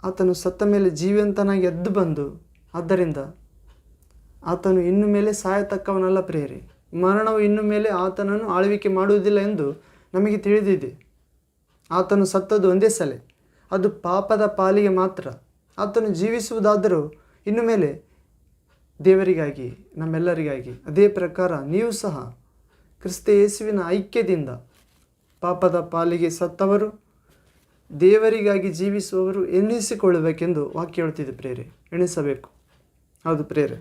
ಆತನು ಸತ್ತ ಮೇಲೆ ಜೀವಂತನಾಗಿ ಎದ್ದು ಬಂದು, ಆದ್ದರಿಂದ ಆತನು ಇನ್ನು ಮೇಲೆ ಸಾಯತಕ್ಕವನಲ್ಲ ಪ್ರಿಯರೇ. ಮರಣವು ಇನ್ನು ಮೇಲೆ ಆತನನ್ನು ಆಳ್ವಿಕೆ ಮಾಡುವುದಿಲ್ಲ ಎಂದು ನಮಗೆ ತಿಳಿದಿದೆ. ಆತನು ಸತ್ತದ್ದು ಒಂದೇ ಸಲ, ಅದು ಪಾಪದ ಪಾಲಿಗೆ ಮಾತ್ರ. ಆತನು ಜೀವಿಸುವುದಾದರೂ ಇನ್ನು ಮೇಲೆ ದೇವರಿಗಾಗಿ, ನಮ್ಮೆಲ್ಲರಿಗಾಗಿ. ಅದೇ ಪ್ರಕಾರ ನೀವು ಸಹ ಕ್ರಿಸ್ತ ಯೇಸುವಿನ ಐಕ್ಯದಿಂದ ಪಾಪದ ಪಾಲಿಗೆ ಸತ್ತವರು, ದೇವರಿಗಾಗಿ ಜೀವಿಸುವವರು ಎಣಿಸಿಕೊಳ್ಳಬೇಕೆಂದು ವಾಕ್ಯ ಹೇಳ್ತಿದೆ ಪ್ರೇರೆ. ಎಣಿಸಬೇಕು. ಹೌದು ಪ್ರೇರೆ.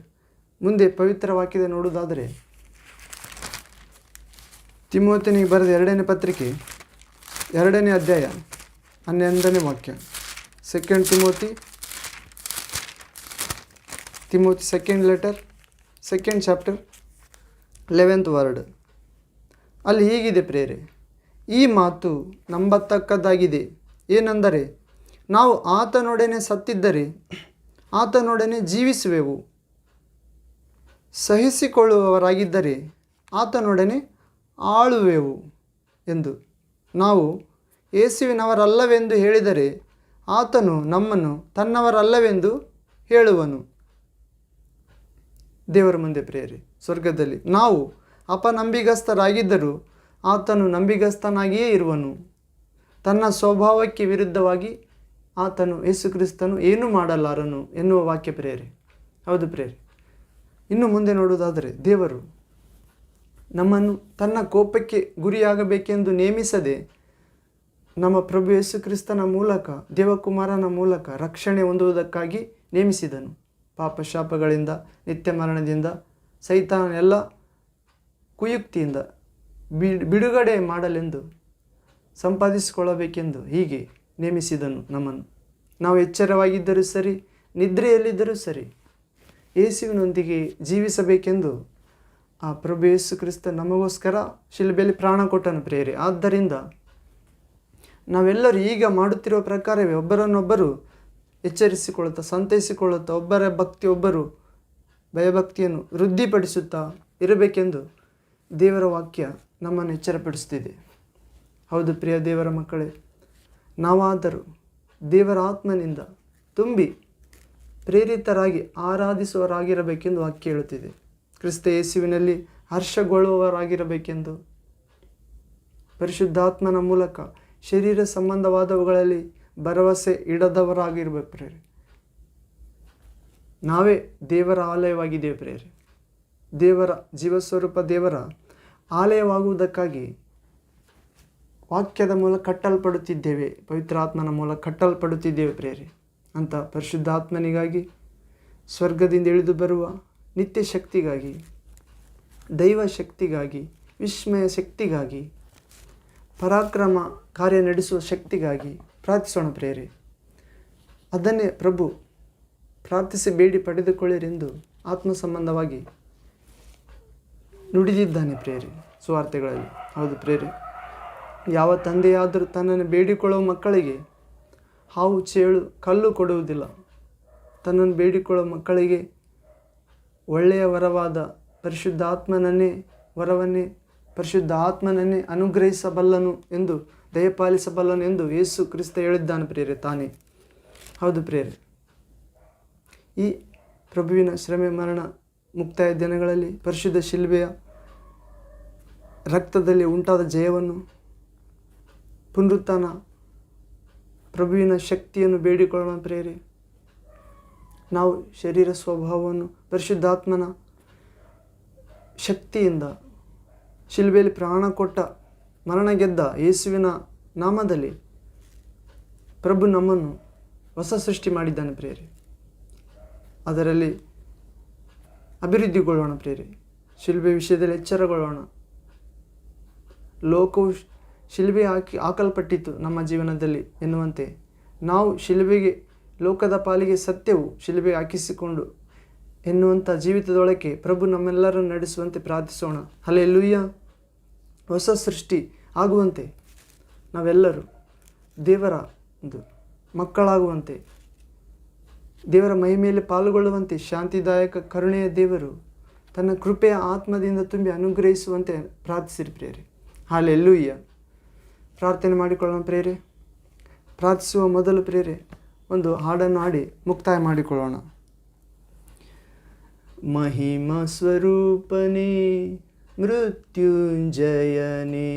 ಮುಂದೆ ಪವಿತ್ರ ವಾಕ್ಯದ ನೋಡುವುದಾದರೆ, ತಿಮೋಥನಿಗೆ ಬರೆದ 2ನೇ ಪತ್ರಿಕೆ 2ನೇ ಅಧ್ಯಾಯ 11ನೇ ವಾಕ್ಯ. Timothy second letter 2nd chapter 11th word. ಅಲ್ಲಿ ಹೀಗಿದೆ ಪ್ರೇರೆ, ಈ ಮಾತು ನಂಬತಕ್ಕದ್ದಾಗಿದೆ. ಏನೆಂದರೆ, ನಾವು ಆತನೊಡನೆ ಸತ್ತಿದ್ದರೆ ಆತನೊಡನೆ ಜೀವಿಸುವೆವು, ಸಹಿಸಿಕೊಳ್ಳುವವರಾಗಿದ್ದರೆ ಆತನೊಡನೆ ಆಳುವೆವು ಎಂದು. ನಾವು ಯೇಸುವಿನವರಲ್ಲವೆಂದು ಹೇಳಿದರೆ ಆತನು ನಮ್ಮನ್ನು ತನ್ನವರಲ್ಲವೆಂದು ಹೇಳುವನು. ದೇವರ ಮುಂದೆ ಪ್ರೇರೆ, ಸ್ವರ್ಗದಲ್ಲಿ ನಾವು ಅಪನಂಬಿಗಸ್ತರಾಗಿದ್ದರೂ ಆತನು ನಂಬಿಗಸ್ತನಾಗಿಯೇ ಇರುವನು. ತನ್ನ ಸ್ವಭಾವಕ್ಕೆ ವಿರುದ್ಧವಾಗಿ ಆತನು ಯೇಸು ಕ್ರಿಸ್ತನು ಏನೂ ಮಾಡಲಾರನು ಎನ್ನುವ ವಾಕ್ಯ ಪ್ರೇರೆ. ಹೌದು ಪ್ರೇರೆ. ಇನ್ನು ಮುಂದೆ ನೋಡುವುದಾದರೆ, ದೇವರು ನಮ್ಮನ್ನು ತನ್ನ ಕೋಪಕ್ಕೆ ಗುರಿಯಾಗಬೇಕೆಂದು ನೇಮಿಸದೆ ನಮ್ಮ ಪ್ರಭು ಯೇಸು ಕ್ರಿಸ್ತನ ಮೂಲಕ, ದೇವಕುಮಾರನ ಮೂಲಕ ರಕ್ಷಣೆ ಹೊಂದುವುದಕ್ಕಾಗಿ ನೇಮಿಸಿದನು. ಪಾಪ ಶಾಪಗಳಿಂದ, ನಿತ್ಯ ಮರಣದಿಂದ, ಸೈತಾನ ಎಲ್ಲ ಕುಯುಕ್ತಿಯಿಂದ ಬಿಡುಗಡೆ ಮಾಡಲೆಂದು, ಸಂಪಾದಿಸಿಕೊಳ್ಳಬೇಕೆಂದು ಹೀಗೆ ನೇಮಿಸಿದನು ನಮ್ಮನ್ನು. ನಾವು ಎಚ್ಚರವಾಗಿದ್ದರೂ ಸರಿ, ನಿದ್ರೆಯಲ್ಲಿದ್ದರೂ ಸರಿ, ಯೇಸುವಿನೊಂದಿಗೆ ಜೀವಿಸಬೇಕೆಂದು ಆ ಪ್ರಭು ಯೇಸು ಕ್ರಿಸ್ತ ನಮಗೋಸ್ಕರ ಶಿಲುಬೆಯಲ್ಲಿ ಪ್ರಾಣ ಕೊಟ್ಟನು ಪ್ರೇರೆ. ಆದ್ದರಿಂದ ನಾವೆಲ್ಲರೂ ಈಗ ಮಾಡುತ್ತಿರುವ ಪ್ರಕಾರವೇ ಒಬ್ಬರನ್ನೊಬ್ಬರು ಎಚ್ಚರಿಸಿಕೊಳ್ಳುತ್ತಾ, ಸಂತೈಸಿಕೊಳ್ಳುತ್ತಾ, ಒಬ್ಬರ ಭಕ್ತಿ ಒಬ್ಬರು ಭಯಭಕ್ತಿಯನ್ನು ವೃದ್ಧಿಪಡಿಸುತ್ತಾ ಇರಬೇಕೆಂದು ದೇವರ ವಾಕ್ಯ ನಮ್ಮನ್ನು ಎಚ್ಚರಪಡಿಸುತ್ತಿದೆ. ಹೌದು ಪ್ರಿಯ ದೇವರ ಮಕ್ಕಳೇ, ನಾವಾದರೂ ದೇವರ ಆತ್ಮನಿಂದ ತುಂಬಿ ಪ್ರೇರಿತರಾಗಿ ಆರಾಧಿಸುವವರಾಗಿರಬೇಕೆಂದು ವಾಕ್ಯ ಹೇಳುತ್ತಿದೆ. ಕ್ರಿಸ್ತ ಯೇಸುವಿನಲ್ಲಿ ಹರ್ಷಗೊಳ್ಳುವವರಾಗಿರಬೇಕೆಂದು, ಪರಿಶುದ್ಧಾತ್ಮನ ಮೂಲಕ ಶರೀರ ಸಂಬಂಧವಾದವುಗಳಲ್ಲಿ ಭರವಸೆ ಇಡದವರಾಗಿರಬೇಕು ಪ್ರೇರೆ. ನಾವೇ ದೇವರ ಆಲಯವಾಗಿದ್ದೇವೆ ಪ್ರೇರೆ. ದೇವರ ಜೀವಸ್ವರೂಪ ದೇವರ ಆಲಯವಾಗುವುದಕ್ಕಾಗಿ ವಾಕ್ಯದ ಮೂಲಕ ಕಟ್ಟಲ್ಪಡುತ್ತಿದ್ದೇವೆ, ಪವಿತ್ರಾತ್ಮನ ಮೂಲಕ ಕಟ್ಟಲ್ಪಡುತ್ತಿದ್ದೇವೆ ಪ್ರೇರೆ. ಅಂತ ಪರಿಶುದ್ಧಾತ್ಮನಿಗಾಗಿ, ಸ್ವರ್ಗದಿಂದ ಇಳಿದು ಬರುವ ನಿತ್ಯ ಶಕ್ತಿಗಾಗಿ, ದೈವ ಶಕ್ತಿಗಾಗಿ, ವಿಸ್ಮಯ ಶಕ್ತಿಗಾಗಿ, ಪರಾಕ್ರಮ ಕಾರ್ಯ ನಡೆಸುವ ಶಕ್ತಿಗಾಗಿ ಪ್ರಾರ್ಥಿಸೋಣ ಪ್ರೇರೆ. ಅದನ್ನೇ ಪ್ರಭು ಪ್ರಾರ್ಥಿಸಿ ಬೇಡಿ ಪಡೆದುಕೊಳ್ಳಿರೆಂದು ಆತ್ಮ ಸಂಬಂಧವಾಗಿ ನುಡಿದಿದ್ದಾನೆ ಪ್ರೇರೆ ಸುವಾರ್ತೆಗಳಲ್ಲಿ. ಹೌದು ಪ್ರೇರೆ, ಯಾವ ತಂದೆಯಾದರೂ ತನ್ನನ್ನು ಬೇಡಿಕೊಳ್ಳುವ ಮಕ್ಕಳಿಗೆ ಹಾವು ಚೇಳು ಕಲ್ಲು ಕೊಡುವುದಿಲ್ಲ. ತನ್ನನ್ನು ಬೇಡಿಕೊಳ್ಳುವ ಮಕ್ಕಳಿಗೆ ಒಳ್ಳೆಯ ವರವಾದ ಪರಿಶುದ್ಧ ಆತ್ಮನನ್ನೇ ಅನುಗ್ರಹಿಸಬಲ್ಲನು ಎಂದು, ದಯಪಾಲಿಸಬಲ್ಲನು ಎಂದು ಯೇಸು ಕ್ರಿಸ್ತ ಹೇಳಿದ್ದಾನೆ ಪ್ರೇರೆ ತಾನೇ. ಹೌದು ಪ್ರೇರೆ, ಈ ಪ್ರಭುವಿನ ಶ್ರಮೆ ಮರಣ ಮುಕ್ತಾಯ ದಿನಗಳಲ್ಲಿ ಪರಿಶುದ್ಧ ಶಿಲುಬೆಯ ರಕ್ತದಲ್ಲಿ ಉಂಟಾದ ಜಯವನ್ನು, ಪುನರುತ್ಥಾನ, ಪ್ರಭುವಿನ ಶಕ್ತಿಯನ್ನು ಬೇಡಿಕೊಳ್ಳೋಣ ಪ್ರೇರೆ. ನಾವು ಶರೀರ ಸ್ವಭಾವವನ್ನು ಪರಿಶುದ್ಧಾತ್ಮನ ಶಕ್ತಿಯಿಂದ ಶಿಲುಬೆಯಲ್ಲಿ ಪ್ರಾಣ ಕೊಟ್ಟ ಮರಣ ಗೆದ್ದ ಯೇಸುವಿನ ನಾಮದಲ್ಲಿ ಪ್ರಭು ನಮ್ಮನ್ನು ಹೊಸ ಸೃಷ್ಟಿ ಮಾಡಿದ್ದಾನೆ ಪ್ರೇರೆ. ಅದರಲ್ಲಿ ಅಭಿವೃದ್ಧಿಗೊಳ್ಳೋಣ ಪ್ರೇರೆ. ಶಿಲುಬೆ ವಿಷಯದಲ್ಲಿ ಎಚ್ಚರಗೊಳ್ಳೋಣ. ಲೋಕವು ಶಿಲುಬೆ ಹಾಕಲ್ಪಟ್ಟಿತು ನಮ್ಮ ಜೀವನದಲ್ಲಿ ಎನ್ನುವಂತೆ ನಾವು ಶಿಲುಬೆಗೆ, ಲೋಕದ ಪಾಲಿಗೆ ಸತ್ಯವು ಶಿಲುಬೆ ಹಾಕಿಸಿಕೊಂಡು ಎನ್ನುವಂಥ ಜೀವಿತದೊಳಗೆ ಪ್ರಭು ನಮ್ಮೆಲ್ಲರನ್ನು ನಡೆಸುವಂತೆ ಪ್ರಾರ್ಥಿಸೋಣ. ಹಲ್ಲೆಲೂಯ. ಹೊಸ ಸೃಷ್ಟಿ ಆಗುವಂತೆ ನಾವೆಲ್ಲರೂ ದೇವರ ಒಂದು ಮಕ್ಕಳಾಗುವಂತೆ, ದೇವರ ಮಹಿಮೆಯಲ್ಲಿ ಪಾಲ್ಗೊಳ್ಳುವಂತೆ, ಶಾಂತಿದಾಯಕ ಕರುಣೆಯ ದೇವರು ತನ್ನ ಕೃಪೆಯ ಆತ್ಮದಿಂದ ತುಂಬಿ ಅನುಗ್ರಹಿಸುವಂತೆ ಪ್ರಾರ್ಥಿಸಿರಿ ಪ್ರೇರೆ. ಹಲ್ಲೆಲೂಯ. ಪ್ರಾರ್ಥನೆ ಮಾಡಿಕೊಳ್ಳೋಣ ಪ್ರೇರೆ. ಪ್ರಾರ್ಥಿಸುವ ಮೊದಲು ಪ್ರೇರೆ ಒಂದು ಹಾಡನ್ನು ಹಾಡಿ ಮುಕ್ತಾಯ ಮಾಡಿಕೊಳ್ಳೋಣ. ಮಹಿಮಾ ಸ್ವರೂಪನೇ, ಮೃತ್ಯುಂಜಯನೇ,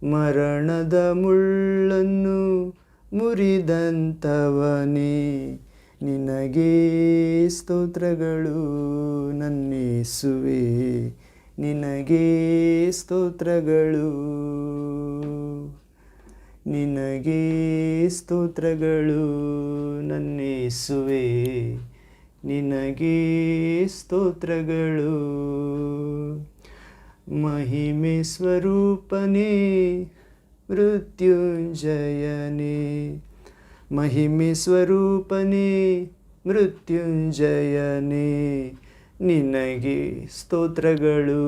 ಮರಣದ ಮುಳ್ಳನ್ನು ಮುರಿದಂಥವನೇ, ನಿನಗೆ ಸ್ತೋತ್ರಗಳು ನನ್ನೇಸುವೆ, ನಿನಗೆ ಸ್ತೋತ್ರಗಳು, ನಿನಗೆ ಸ್ತೋತ್ರಗಳು ನನ್ನೇಸುವೆ, ನಿನಗೆ ಸ್ತೋತ್ರಗಳು. ಮಹಿಮೆ ಸ್ವರೂಪನೇ, ಮೃತ್ಯುಂಜಯನೇ, ಮಹಿಮೆ ಸ್ವರೂಪನೇ, ಮೃತ್ಯುಂಜಯನೇ, ನಿನಗೆ ಸ್ತೋತ್ರಗಳು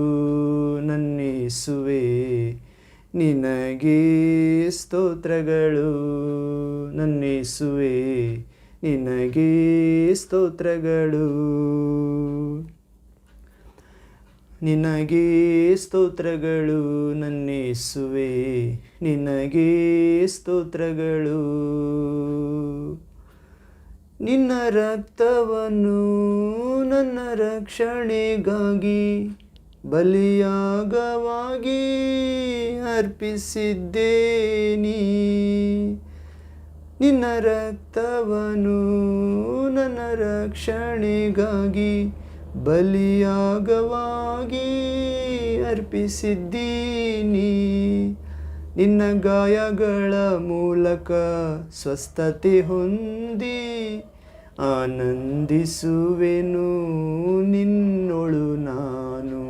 ನನ್ನೇಸುವೆ, ನಿನಗೆ ಸ್ತೋತ್ರಗಳು ನನ್ನೇಸುವೆ, ನಿನಗೆ ಸ್ತೋತ್ರಗಳು, ನಿನಗೆ ಸ್ತೋತ್ರಗಳು ನನ್ನೇಸುವೆ, ನಿನಗೆ ಸ್ತೋತ್ರಗಳು. ನಿನ್ನ ರಕ್ತವನ್ನು ನನ್ನ ರಕ್ಷಣೆಗಾಗಿ ಬಲಿಯಾಗವಾಗಿ ಅರ್ಪಿಸಿದ್ದೇನಿ, ನಿನ್ನ ರಕ್ತವನ್ನು ನನ್ನ ರಕ್ಷಣೆಗಾಗಿ ಬಲಿಯಾಗವಾಗಿ ಅರ್ಪಿಸಿದ್ದೀನಿ. ನಿನ್ನ ಗಾಯಗಳ ಮೂಲಕ ಸ್ವಸ್ಥತೆ ಹೊಂದಿ ಆನಂದಿಸುವೆನು ನಿನ್ನೊಳು ನಾನು.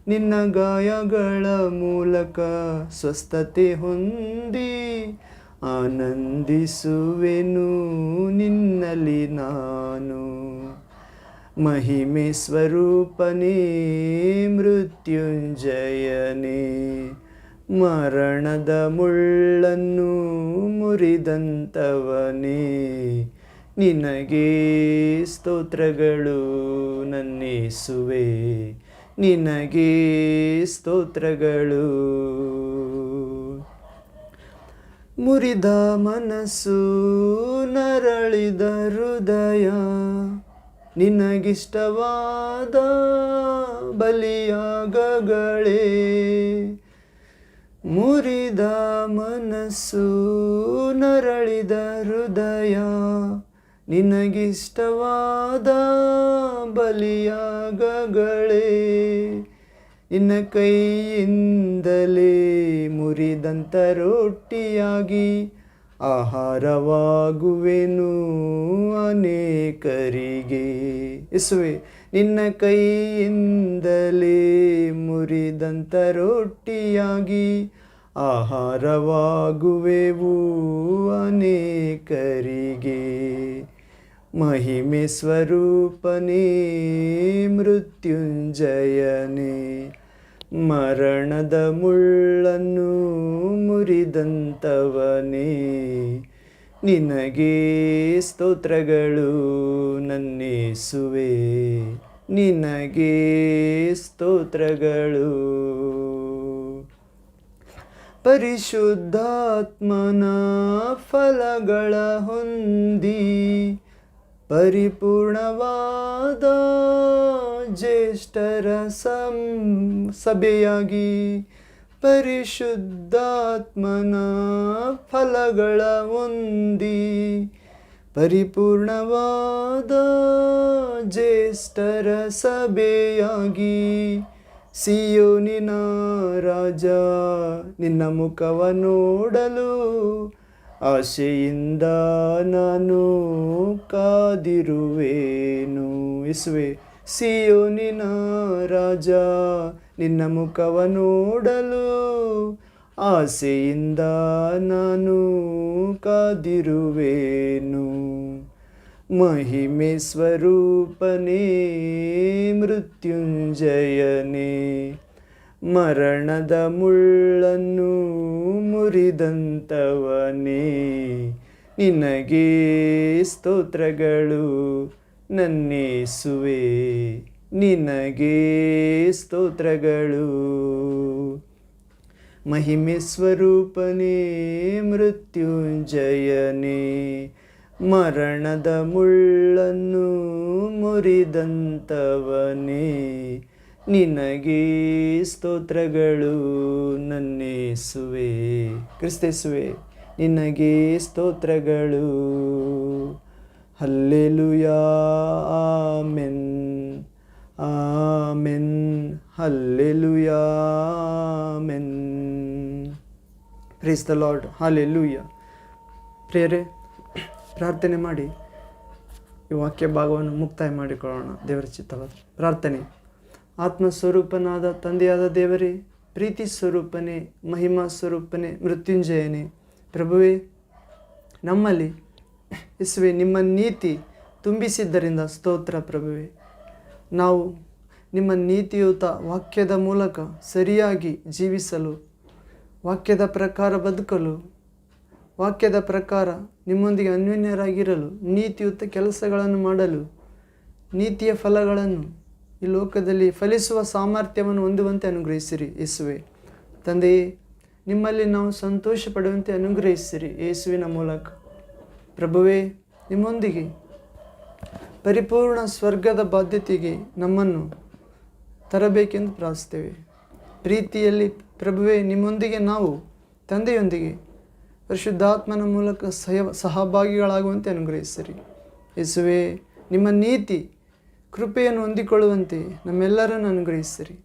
ನಿನ್ನ ಗಾಯಗಳ ಮೂಲಕ ಸ್ವಸ್ಥತೆ ಹೊಂದಿ ಆನಂದಿಸುವೆನು ನಿನ್ನಲ್ಲಿ ನಾನು. ಮಹಿಮೆ ಸ್ವರೂಪನೇ, ಮೃತ್ಯುಂಜಯನೇ, ಮರಣದ ಮುಳ್ಳನ್ನು ಮುರಿದಂಥವನೇ, ನಿನಗೆ ಸ್ತೋತ್ರಗಳು ನನ್ನೇಸುವೆ, ನಿನಗೆ ಸ್ತೋತ್ರಗಳು. ಮುರಿದ ಮನಸ್ಸು ನರಳಿದ ಹೃದಯ ನಿನಗಿಷ್ಟವಾದ ಬಲಿಯಾಗಗಳೇ. ಮುರಿದ ಮನಸ್ಸು ನರಳಿದ ಹೃದಯ ನಿನಗಿಷ್ಟವಾದ ಬಲಿಯಾಗಗಳೇ. ನಿನ್ನ ಕೈಯಿಂದಲೇ ಮುರಿದಂಥ ರೊಟ್ಟಿಯಾಗಿ ಆಹಾರವಾಗುವೆನು ಅನೇಕರಿಗೆ. ಯೇಸುವೆ, ನಿನ್ನ ಕೈಯಿಂದಲೇ ಮುರಿದಂಥ ರೊಟ್ಟಿಯಾಗಿ ಆಹಾರವಾಗುವೆವು ಅನೇಕರಿಗೆ. ಮಹಿಮೆ ಸ್ವರೂಪನೇ ಮೃತ್ಯುಂಜಯನೇ, ಮರಣದ ಮುಳ್ಳನ್ನು ಮುರಿದಂಥವನೇ, ನಿನಗೆ ಸ್ತೋತ್ರಗಳು ನನ್ನೇಸುವೆ, ನಿನಗೆ ಸ್ತೋತ್ರಗಳು. ಪರಿಶುದ್ಧಾತ್ಮನ ಫಲಗಳ ಹೊಂದಿ ಪರಿಪೂರ್ಣವಾದ ಜ್ಯೇಷ್ಠರ ಸಭೆಯಾಗಿ, ಪರಿಶುದ್ಧಾತ್ಮನ ಫಲಗಳ ಹೊಂದಿ ಪರಿಪೂರ್ಣವಾದ ಜ್ಯೇಷ್ಠರ ಸಭೆಯಾಗಿ, ಸಿಯೋನಿನ ರಾಜ ನಿನ್ನ ಮುಖವ ನೋಡಲು ಆಶೆಯಿಂದ ನಾನು ಕಾದಿರುವೆನು. ಯೇಸುವೆ, ಸಿಯೋನಿನ ರಾಜ ನಿನ್ನ ಮುಖವ ನೋಡಲು ಆಸೆಯಿಂದ ನಾನು ಕಾದಿರುವೆನು. ಮಹಿಮೆ ಸ್ವರೂಪನೇ ಮೃತ್ಯುಂಜಯನೇ, ಮರಣದ ಮುಳ್ಳನ್ನು ಮುರಿದಂಥವನೇ, ನಿನಗೆ ಸ್ತೋತ್ರಗಳು ನನ್ನೇಸುವೆ, ನಿನಗೆ ಸ್ತೋತ್ರಗಳು. ಮಹಿಮೆ ಸ್ವರೂಪನೇ ಮೃತ್ಯುಂಜಯನೇ, ಮರಣದ ಮುಳ್ಳನ್ನು ಮುರಿದಂಥವನೇ, ನಿನಗೆ ಸ್ತೋತ್ರಗಳು ನನ್ನೇಸುವೆ. ಕ್ರಿಸ್ತೇಸುವೆ, ನಿನಗೆ ಸ್ತೋತ್ರಗಳು. Hallelujah, amen, amen, hallelujah, amen. Praise the Lord, hallelujah. ಪ್ರಿಯರೇ, ಪ್ರಾರ್ಥನೆ ಮಾಡಿ ಈ ವಾಕ್ಯ ಭಾಗವನ್ನು ಮುಕ್ತಾಯ ಮಾಡಿಕೊಳ್ಳೋಣ. ದೇವರ ಚಿತ್ತವಾದ ಪ್ರಾರ್ಥನೆ. ಆತ್ಮಸ್ವರೂಪನಾದ ತಂದೆಯಾದ ದೇವರೇ, ಪ್ರೀತಿ ಸ್ವರೂಪನೇ, ಮಹಿಮಾ ಸ್ವರೂಪನೇ, ಮೃತ್ಯುಂಜಯನೇ, ಪ್ರಭುವೇ, ನಮ್ಮಲ್ಲಿ ಯೇಸುವೆ ನಿಮ್ಮ ನೀತಿ ತುಂಬಿಸಿದ್ದರಿಂದ ಸ್ತೋತ್ರ. ಪ್ರಭುವೇ, ನಾವು ನಿಮ್ಮ ನೀತಿಯುತ ವಾಕ್ಯದ ಮೂಲಕ ಸರಿಯಾಗಿ ಜೀವಿಸಲು, ವಾಕ್ಯದ ಪ್ರಕಾರ ಬದುಕಲು, ವಾಕ್ಯದ ಪ್ರಕಾರ ನಿಮ್ಮೊಂದಿಗೆ ಅನ್ಯೋನ್ಯರಾಗಿರಲು, ನೀತಿಯುತ ಕೆಲಸಗಳನ್ನು ಮಾಡಲು, ನೀತಿಯ ಫಲಗಳನ್ನು ಈ ಲೋಕದಲ್ಲಿ ಫಲಿಸುವ ಸಾಮರ್ಥ್ಯವನ್ನು ಹೊಂದುವಂತೆ ಅನುಗ್ರಹಿಸಿರಿ ಯೇಸುವೆ. ತಂದೆಯೇ, ನಿಮ್ಮಲ್ಲಿ ನಾವು ಸಂತೋಷ ಪಡುವಂತೆ ಅನುಗ್ರಹಿಸಿರಿ ಯೇಸುವಿನ ಮೂಲಕ. ಪ್ರಭುವೇ, ನಿಮ್ಮೊಂದಿಗೆ ಪರಿಪೂರ್ಣ ಸ್ವರ್ಗದ ಬಾಧ್ಯತೆಗೆ ನಮ್ಮನ್ನು ತರಬೇಕೆಂದು ಪ್ರಾರ್ಥಿಸ್ತೇವೆ. ಪ್ರೀತಿಯಲ್ಲಿ ಪ್ರಭುವೇ, ನಿಮ್ಮೊಂದಿಗೆ ನಾವು ತಂದೆಯೊಂದಿಗೆ ಪರಿಶುದ್ಧಾತ್ಮನ ಮೂಲಕ ಸಹಭಾಗಿಗಳಾಗುವಂತೆ ಅನುಗ್ರಹಿಸಿರಿ ಯೇಸುವೆ. ನಿಮ್ಮ ನೀತಿ ಕೃಪೆಯನ್ನು ಹೊಂದಿಕೊಳ್ಳುವಂತೆ ನಮ್ಮೆಲ್ಲರನ್ನು ಅನುಗ್ರಹಿಸಿರಿ.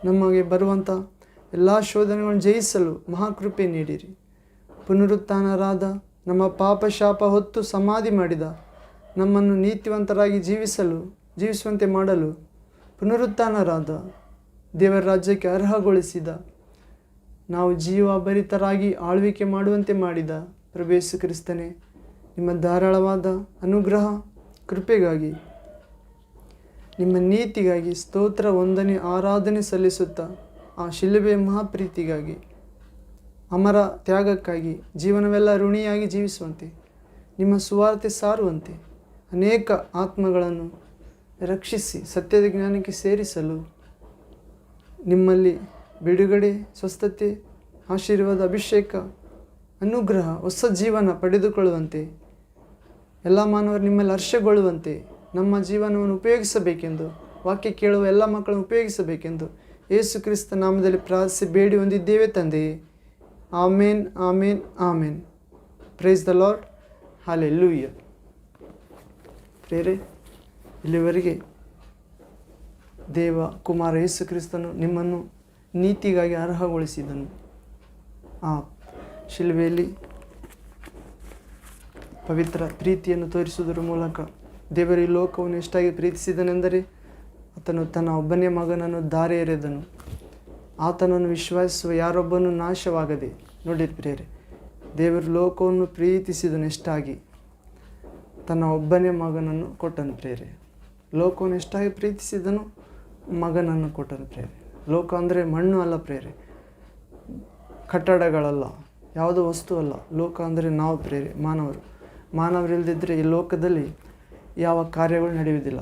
ನಮಗೆ ಬರುವಂಥ ಎಲ್ಲ ಶೋಧನೆಗಳನ್ನು ಜಯಿಸಲು ಮಹಾಕೃಪೆ ನೀಡಿರಿ. ಪುನರುತ್ಥಾನರಾದ ನಮ್ಮ ಪಾಪ ಶಾಪ ಹೊತ್ತು ಸಮಾಧಿ ಮಾಡಿದ ನಮ್ಮನ್ನು ನೀತಿವಂತರಾಗಿ ಜೀವಿಸುವಂತೆ ಮಾಡಲು, ಪುನರುತ್ಥಾನರಾದ ದೇವರ ರಾಜ್ಯಕ್ಕೆ ಅರ್ಹಗೊಳಿಸಿದ, ನಾವು ಜೀವಾಭರಿತರಾಗಿ ಆಳ್ವಿಕೆ ಮಾಡುವಂತೆ ಮಾಡಿದ ಪ್ರಭು ಯೇಸು ಕ್ರಿಸ್ತನೇ, ನಿಮ್ಮ ಧಾರಾಳವಾದ ಅನುಗ್ರಹ ಕೃಪೆಗಾಗಿ, ನಿಮ್ಮ ನೀತಿಗಾಗಿ ಸ್ತೋತ್ರ, ವಂದನೆ, ಆರಾಧನೆ ಸಲ್ಲಿಸುತ್ತಾ ಆ ಶಿಲುಬೆಯ ಮಹಾಪ್ರೀತಿಗಾಗಿ, ಅಮರ ತ್ಯಾಗಕ್ಕಾಗಿ ಜೀವನವೆಲ್ಲ ಋಣಿಯಾಗಿ ಜೀವಿಸುವಂತೆ, ನಿಮ್ಮ ಸುವಾರ್ತೆ ಸಾರುವಂತೆ, ಅನೇಕ ಆತ್ಮಗಳನ್ನು ರಕ್ಷಿಸಿ ಸತ್ಯದ ಜ್ಞಾನಕ್ಕೆ ಸೇರಿಸಲು, ನಿಮ್ಮಲ್ಲಿ ಬಿಡುಗಡೆ, ಸ್ವಸ್ಥತೆ, ಆಶೀರ್ವಾದ, ಅಭಿಷೇಕ, ಅನುಗ್ರಹ, ಹೊಸ ಜೀವನ ಪಡೆದುಕೊಳ್ಳುವಂತೆ, ಎಲ್ಲ ಮಾನವರು ನಿಮ್ಮಲ್ಲಿ ಹರ್ಷಗೊಳ್ಳುವಂತೆ ನಮ್ಮ ಜೀವನವನ್ನು ಉಪಯೋಗಿಸಬೇಕೆಂದು, ವಾಕ್ಯ ಕೇಳುವ ಎಲ್ಲ ಮಕ್ಕಳನ್ನು ಉಪಯೋಗಿಸಬೇಕೆಂದು ಯೇಸು ಕ್ರಿಸ್ತ ನಾಮದಲ್ಲಿ ಪ್ರಾರ್ಥಿಸಿ ಬೇಡಿ ಹೊಂದಿದ್ದೇವೆ ತಂದೆಯೇ. Amen, amen, amen. Praise the Lord, hallelujah. ಪ್ರಿಯರೇ, ಇಲ್ಲಿವರೆಗೆ ದೇವ ಕುಮಾರ ಯೇಸು ಕ್ರಿಸ್ತನು ನಿಮ್ಮನ್ನು ನೀತಿಗಾಗಿ ಅರ್ಹಗೊಳಿಸಿದನು. ಆ ಶಿಲುಬೆಯಲ್ಲಿ ಪವಿತ್ರ ಪ್ರೀತಿಯನ್ನು ತೋರಿಸುವುದರ ಮೂಲಕ ದೇವರು ಈ ಲೋಕವನ್ನು ಎಷ್ಟಾಗಿ ಪ್ರೀತಿಸಿದನೆಂದರೆ ಆತನು ತನ್ನ ಒಬ್ಬನೇ ಮಗನನ್ನು ಧಾರೆ ಎರೆದನು. ಆತನನ್ನು ವಿಶ್ವಾಸಿಸುವ ಯಾರೊಬ್ಬನು ನಾಶವಾಗದೆ. ನೋಡಿರಿ ಪ್ರಿಯರೇ, ದೇವರು ಲೋಕವನ್ನು ಪ್ರೀತಿಸಿದನು ಎಷ್ಟಾಗಿ, ತನ್ನ ಒಬ್ಬನೇ ಮಗನನ್ನು ಕೊಟ್ಟನು ಪ್ರಿಯರೇ. ಲೋಕವನ್ನು ಎಷ್ಟಾಗಿ ಪ್ರೀತಿಸಿದನು, ಮಗನನ್ನು ಕೊಟ್ಟನು ಪ್ರಿಯರೇ. ಲೋಕ ಅಂದರೆ ಮಣ್ಣು ಅಲ್ಲ ಪ್ರಿಯರೇ, ಕಟ್ಟಡಗಳಲ್ಲ, ಯಾವುದೋ ವಸ್ತು ಅಲ್ಲ. ಲೋಕ ಅಂದರೆ ನಾವು ಪ್ರಿಯರೇ, ಮಾನವರಿಲ್ಲದಿದ್ದರೆ ಈ ಲೋಕದಲ್ಲಿ ಯಾವ ಕಾರ್ಯಗಳು ನಡೆಯುವುದಿಲ್ಲ.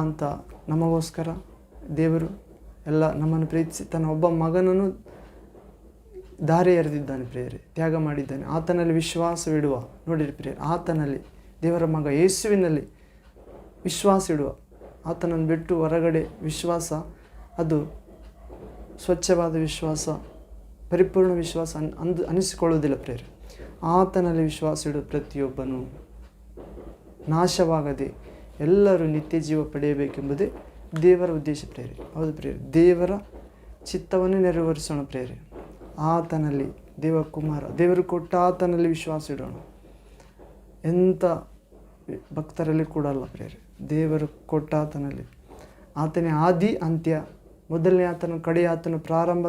ಅಂತ ನಮಗೋಸ್ಕರ ದೇವರು ಎಲ್ಲ ನಮ್ಮನ್ನು ಪ್ರೀತಿಸಿ ತನ್ನ ಒಬ್ಬ ಮಗನನ್ನು ದಾರಿ ಎರೆದಿದ್ದಾನೆ ಪ್ರಿಯರೇ, ತ್ಯಾಗ ಮಾಡಿದ್ದಾನೆ. ಆತನಲ್ಲಿ ವಿಶ್ವಾಸವಿಡುವ, ನೋಡಿರಿ ಪ್ರಿಯರೇ, ಆತನಲ್ಲಿ ದೇವರ ಮಗ ಯೇಸುವಿನಲ್ಲಿ ವಿಶ್ವಾಸ ಇಡುವ. ಆತನನ್ನು ಬಿಟ್ಟು ಹೊರಗಡೆ ವಿಶ್ವಾಸ ಅದು ಸ್ವಚ್ಛವಾದ ವಿಶ್ವಾಸ, ಪರಿಪೂರ್ಣ ವಿಶ್ವಾಸ ಅನಿಸಿಕೊಳ್ಳುವುದಿಲ್ಲ ಪ್ರಿಯರೇ. ಆತನಲ್ಲಿ ವಿಶ್ವಾಸ ಇಡುವ ಪ್ರತಿಯೊಬ್ಬನು ನಾಶವಾಗದೆ ಎಲ್ಲರೂ ನಿತ್ಯ ಜೀವ ಪಡೆಯಬೇಕೆಂಬುದೇ ದೇವರ ಉದ್ದೇಶ ಪ್ರಿಯರೇ. ಹೌದು ಪ್ರಿಯರೇ, ದೇವರ ಚಿತ್ತವನ್ನೇ ನೆರವೇರಿಸೋಣ ಪ್ರಿಯರೇ. ಆತನಲ್ಲಿ ದೇವಕುಮಾರ ದೇವರು ಕೊಟ್ಟ ಆತನಲ್ಲಿ ವಿಶ್ವಾಸ ಇಡೋಣ. ಎಂಥ ಭಕ್ತರಲ್ಲಿ ಕೂಡ ಅಲ್ಲ ಪ್ರಿಯರೇ, ದೇವರು ಕೊಟ್ಟ ಆತನಲ್ಲಿ. ಆತನೇ ಆದಿ ಅಂತ್ಯ, ಮೊದಲನೇ ಆತನು, ಕಡೆಯ ಆತನು, ಪ್ರಾರಂಭ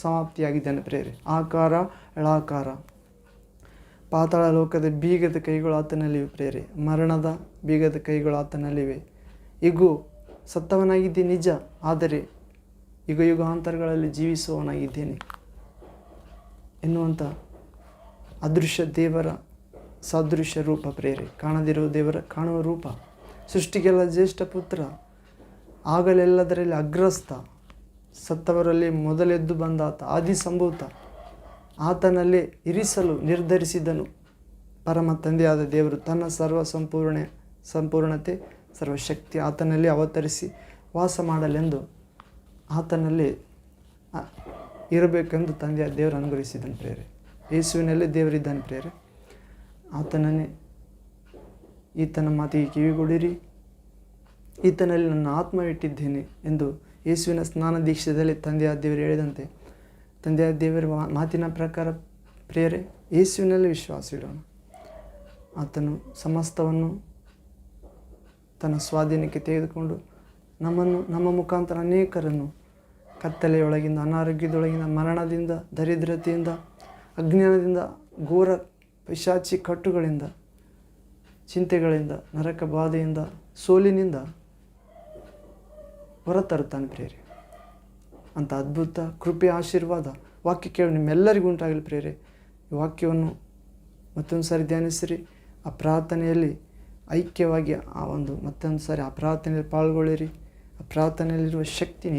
ಸಮಾಪ್ತಿಯಾಗಿದ್ದಾನೆ ಪ್ರಿಯರೇ. ಆಕಾರ ಎಳಾಕಾರ. ಪಾತಾಳ ಲೋಕದ ಬೀಗದ ಕೈಗಳು ಆತನಲ್ಲಿವೆ ಪ್ರಿಯರೇ. ಮರಣದ ಬೀಗದ ಕೈಗಳು ಆತನಲ್ಲಿವೆ. ಇಗೂ ಸತ್ತವನಾಗಿದ್ದೆ ನಿಜ, ಆದರೆ ಯುಗ ಯುಗಾಂತರಗಳಲ್ಲಿ ಜೀವಿಸುವವನಾಗಿದ್ದೇನೆ ಎನ್ನುವಂಥ ಅದೃಶ್ಯ ದೇವರ ಸಾದೃಶ್ಯ ರೂಪ ಪ್ರೇರೆ. ಕಾಣದಿರುವ ದೇವರ ಕಾಣುವ ರೂಪ. ಸೃಷ್ಟಿಗೆಲ್ಲ ಜ್ಯೇಷ್ಠ ಪುತ್ರ, ಆಗಲೆಲ್ಲದರಲ್ಲಿ ಅಗ್ರಸ್ಥ, ಸತ್ತವರಲ್ಲಿ ಮೊದಲೆದ್ದು ಬಂದಾತ, ಆದಿ ಸಂಭೂತ. ಆತನಲ್ಲೇ ಇರಿಸಲು ನಿರ್ಧರಿಸಿದನು ಪರಮ ತಂದೆಯಾದ ದೇವರು. ತನ್ನ ಸಂಪೂರ್ಣತೆ ಸರ್ವಶಕ್ತಿ ಆತನಲ್ಲಿ ಅವತರಿಸಿ ವಾಸ ಮಾಡಲೆಂದು ಆತನಲ್ಲಿ ಇರಬೇಕೆಂದು ತಂದೆಯ ದೇವರು ಅನುಗ್ರಹಿಸಿದನು ಪ್ರೇರೆ. ಯೇಸುವಿನಲ್ಲೇ ದೇವರಿದ್ದಾನೆ ಪ್ರೇರೆ. ಆತನನ್ನೇ ಈತನ ಮಾತಿಗೆ ಕಿವಿಗೊಡಿರಿ, ಈತನಲ್ಲಿ ನನ್ನ ಆತ್ಮ ಇಟ್ಟಿದ್ದೇನೆ ಎಂದು ಯೇಸುವಿನ ಸ್ನಾನ ದೀಕ್ಷೆಯಲ್ಲಿ ತಂದೆಯ ದೇವರು ಹೇಳಿದಂತೆ, ತಂದೆಯ ದೇವರ ಮಾತಿನ ಪ್ರಕಾರ ಪ್ರೇರೆ ಯೇಸುವಿನಲ್ಲಿ ವಿಶ್ವಾಸ ಇಡೋಣ. ಆತನು ಸಮಸ್ತವನ್ನು ತನ್ನ ಸ್ವಾಧೀನಕ್ಕೆ ತೆಗೆದುಕೊಂಡು ನಮ್ಮ ಮುಖಾಂತರ ಅನೇಕರನ್ನು ಕತ್ತಲೆಯೊಳಗಿಂದ, ಅನಾರೋಗ್ಯದೊಳಗಿಂದ, ಮರಣದಿಂದ, ದರಿದ್ರತೆಯಿಂದ, ಅಜ್ಞಾನದಿಂದ, ಘೋರ ಪಿಶಾಚಿ ಕಟ್ಟುಗಳಿಂದ, ಚಿಂತೆಗಳಿಂದ, ನರಕ ಬಾಧೆಯಿಂದ, ಸೋಲಿನಿಂದ ಹೊರತರುತ್ತಾನೆ ಪ್ರೇರೆ. ಅಂಥ ಅದ್ಭುತ ಕೃಪೆ ಆಶೀರ್ವಾದ ವಾಕ್ಯ ಕೇಳಿ ನಿಮ್ಮೆಲ್ಲರಿಗೂ ಉಂಟಾಗಲಿ ಪ್ರೇರೆ. ಈ ವಾಕ್ಯವನ್ನು ಮತ್ತೊಂದು ಸಾರಿ ಧ್ಯಾನಿಸಿರಿ. ಆ ಪ್ರಾರ್ಥನೆಯಲ್ಲಿ ಐಕ್ಯವಾಗಿ ಮತ್ತೊಂದು ಸಾರಿ ಆ ಪ್ರಾರ್ಥನೆಯಲ್ಲಿ ಪಾಲ್ಗೊಳ್ಳಿರಿ. ಆ ಪ್ರಾರ್ಥನೆಯಲ್ಲಿರುವ ಶಕ್ತಿನ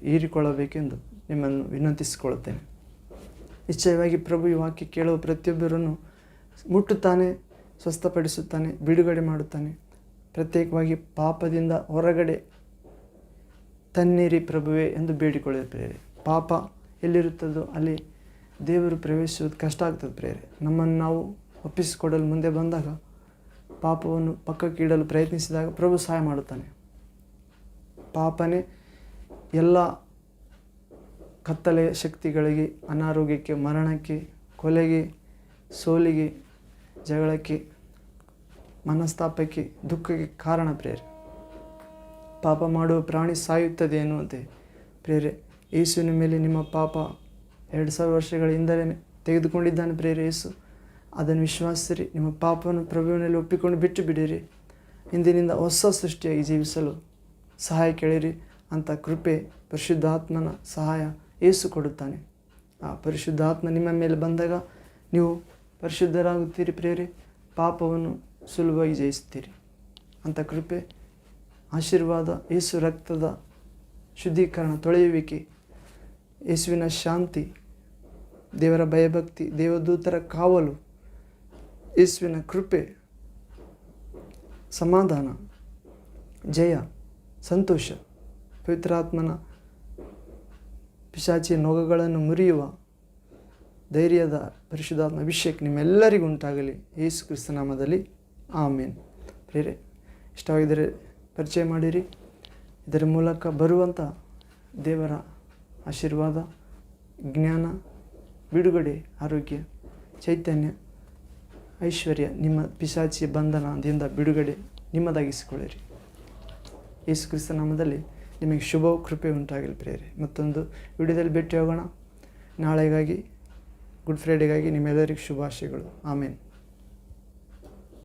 ಹೀರಿಕೊಳ್ಳಬೇಕೆಂದು ನಿಮ್ಮನ್ನು ವಿನಂತಿಸಿಕೊಳ್ಳುತ್ತೇನೆ. ನಿಶ್ಚಯವಾಗಿ ಪ್ರಭು ಈ ವಾಕ್ಯ ಕೇಳುವ ಪ್ರತಿಯೊಬ್ಬರನ್ನು ಮುಟ್ಟುತ್ತಾನೆ, ಸ್ವಸ್ಥಪಡಿಸುತ್ತಾನೆ, ಬಿಡುಗಡೆ ಮಾಡುತ್ತಾನೆ. ಪ್ರತ್ಯೇಕವಾಗಿ ಪಾಪದಿಂದ ಹೊರಗಡೆ ತನ್ನಿರಿ ಪ್ರಭುವೇ ಎಂದು ಬೇಡಿಕೊಳ್ಳಿರಿ ಪ್ರೇರೆ. ಪಾಪ ಎಲ್ಲಿರುತ್ತದೋ ಅಲ್ಲಿ ದೇವರು ಪ್ರವೇಶಿಸುವುದು ಕಷ್ಟ ಆಗ್ತದೆ ಪ್ರೇರೆ. ನಮ್ಮನ್ನು ನಾವು ಒಪ್ಪಿಸಿಕೊಡಲು ಮುಂದೆ ಬಂದಾಗ, ಪಾಪವನ್ನು ಪಕ್ಕಕ್ಕೆ ಇಡಲು ಪ್ರಯತ್ನಿಸಿದಾಗ ಪ್ರಭು ಸಹಾಯ ಮಾಡುತ್ತಾನೆ. ಪಾಪನೇ ಎಲ್ಲ ಕತ್ತಲೆಯ ಶಕ್ತಿಗಳಿಗೆ, ಅನಾರೋಗ್ಯಕ್ಕೆ, ಮರಣಕ್ಕೆ, ಕೊಲೆಗೆ, ಸೋಲಿಗೆ, ಜಗಳಕ್ಕೆ, ಮನಸ್ತಾಪಕ್ಕೆ, ದುಃಖಕ್ಕೆ ಕಾರಣ ಪ್ರೇರೆ. ಪಾಪ ಮಾಡುವ ಪ್ರಾಣಿ ಸಾಯುತ್ತದೆ ಎನ್ನುವಂತೆ ಪ್ರೇರೆ. ಯೇಸುವಿನ ಮೇಲೆ ನಿಮ್ಮ ಪಾಪ 2000 ವರ್ಷಗಳ ಹಿಂದಲೇ ತೆಗೆದುಕೊಂಡಿದ್ದಾನೆ ಪ್ರೇರೆ ಯೇಸು. ಅದನ್ನು ವಿಶ್ವಾಸಿಸಿರಿ. ನಿಮ್ಮ ಪಾಪವನ್ನು ಪ್ರಭುವಿನಲ್ಲಿ ಒಪ್ಪಿಕೊಂಡು ಬಿಟ್ಟು ಬಿಡಿರಿ. ಇಂದಿನಿಂದ ಹೊಸ ಸೃಷ್ಟಿಯಾಗಿ ಜೀವಿಸಲು ಸಹಾಯ ಕೇಳಿರಿ. ಅಂಥ ಕೃಪೆ, ಪರಿಶುದ್ಧಾತ್ಮನ ಸಹಾಯ ಯೇಸು ಕೊಡುತ್ತಾನೆ. ಆ ಪರಿಶುದ್ಧಾತ್ಮ ನಿಮ್ಮ ಮೇಲೆ ಬಂದಾಗ ನೀವು ಪರಿಶುದ್ಧರಾಗುತ್ತೀರಿ ಪ್ರೇರೆ. ಪಾಪವನ್ನು ಸುಲಭವಾಗಿ ಜಯಿಸುತ್ತೀರಿ. ಅಂಥ ಕೃಪೆ, ಆಶೀರ್ವಾದ, ಯೇಸು ರಕ್ತದ ಶುದ್ಧೀಕರಣ, ತೊಳೆಯುವಿಕೆ, ಯೇಸುವಿನ ಶಾಂತಿ, ದೇವರ ಭಯಭಕ್ತಿ, ದೇವದೂತರ ಕಾವಲು, ಯೇಸುವಿನ ಕೃಪೆ, ಸಮಾಧಾನ, ಜಯ, ಸಂತೋಷ, ಪವಿತ್ರಾತ್ಮನ ಪಿಶಾಚಿಯ ನೊಗಗಳನ್ನು ಮುರಿಯುವ ಧೈರ್ಯದ ಪರಿಶುದ್ಧಾತ್ಮ ಅಭಿಷೇಕ ನಿಮ್ಮೆಲ್ಲರಿಗೂ ಉಂಟಾಗಲಿ ಯೇಸು ಕ್ರಿಸ್ತ ನಾಮದಲ್ಲಿ. ಆಮೇನ್. ಪ್ರೇರೆ, ಇಷ್ಟವಾಗಿದ್ದರೆ ಪರಿಚಯ ಮಾಡಿರಿ. ಇದರ ಮೂಲಕ ಬರುವಂಥ ದೇವರ ಆಶೀರ್ವಾದ, ಜ್ಞಾನ, ಬಿಡುಗಡೆ, ಆರೋಗ್ಯ, ಚೈತನ್ಯ, ಐಶ್ವರ್ಯ, ನಿಮ್ಮ ಪಿಶಾಚಿಯ ಬಂಧನದಿಂದ ಬಿಡುಗಡೆ ನಿಮ್ಮದಾಗಿಸಿಕೊಳ್ಳಿರಿ. ಯೇಸು ಕ್ರಿಸ್ತ ನಾಮದಲ್ಲಿ ನಿಮಗೆ ಶುಭ ಕೃಪೆ ಉಂಟಾಗಲಿ ಪ್ರಿಯರೇ. ಮತ್ತೊಂದು ವಿಡಿಯೋದಲ್ಲಿ ಭೇಟಿ ಹೋಗೋಣ. ನಾಳೆಗಾಗಿ ಗುಡ್ ಫ್ರೈಡೆಗಾಗಿ ನಿಮ್ಮೆಲ್ಲರಿಗೂ ಶುಭಾಶಯಗಳು. ಆಮೇನ್.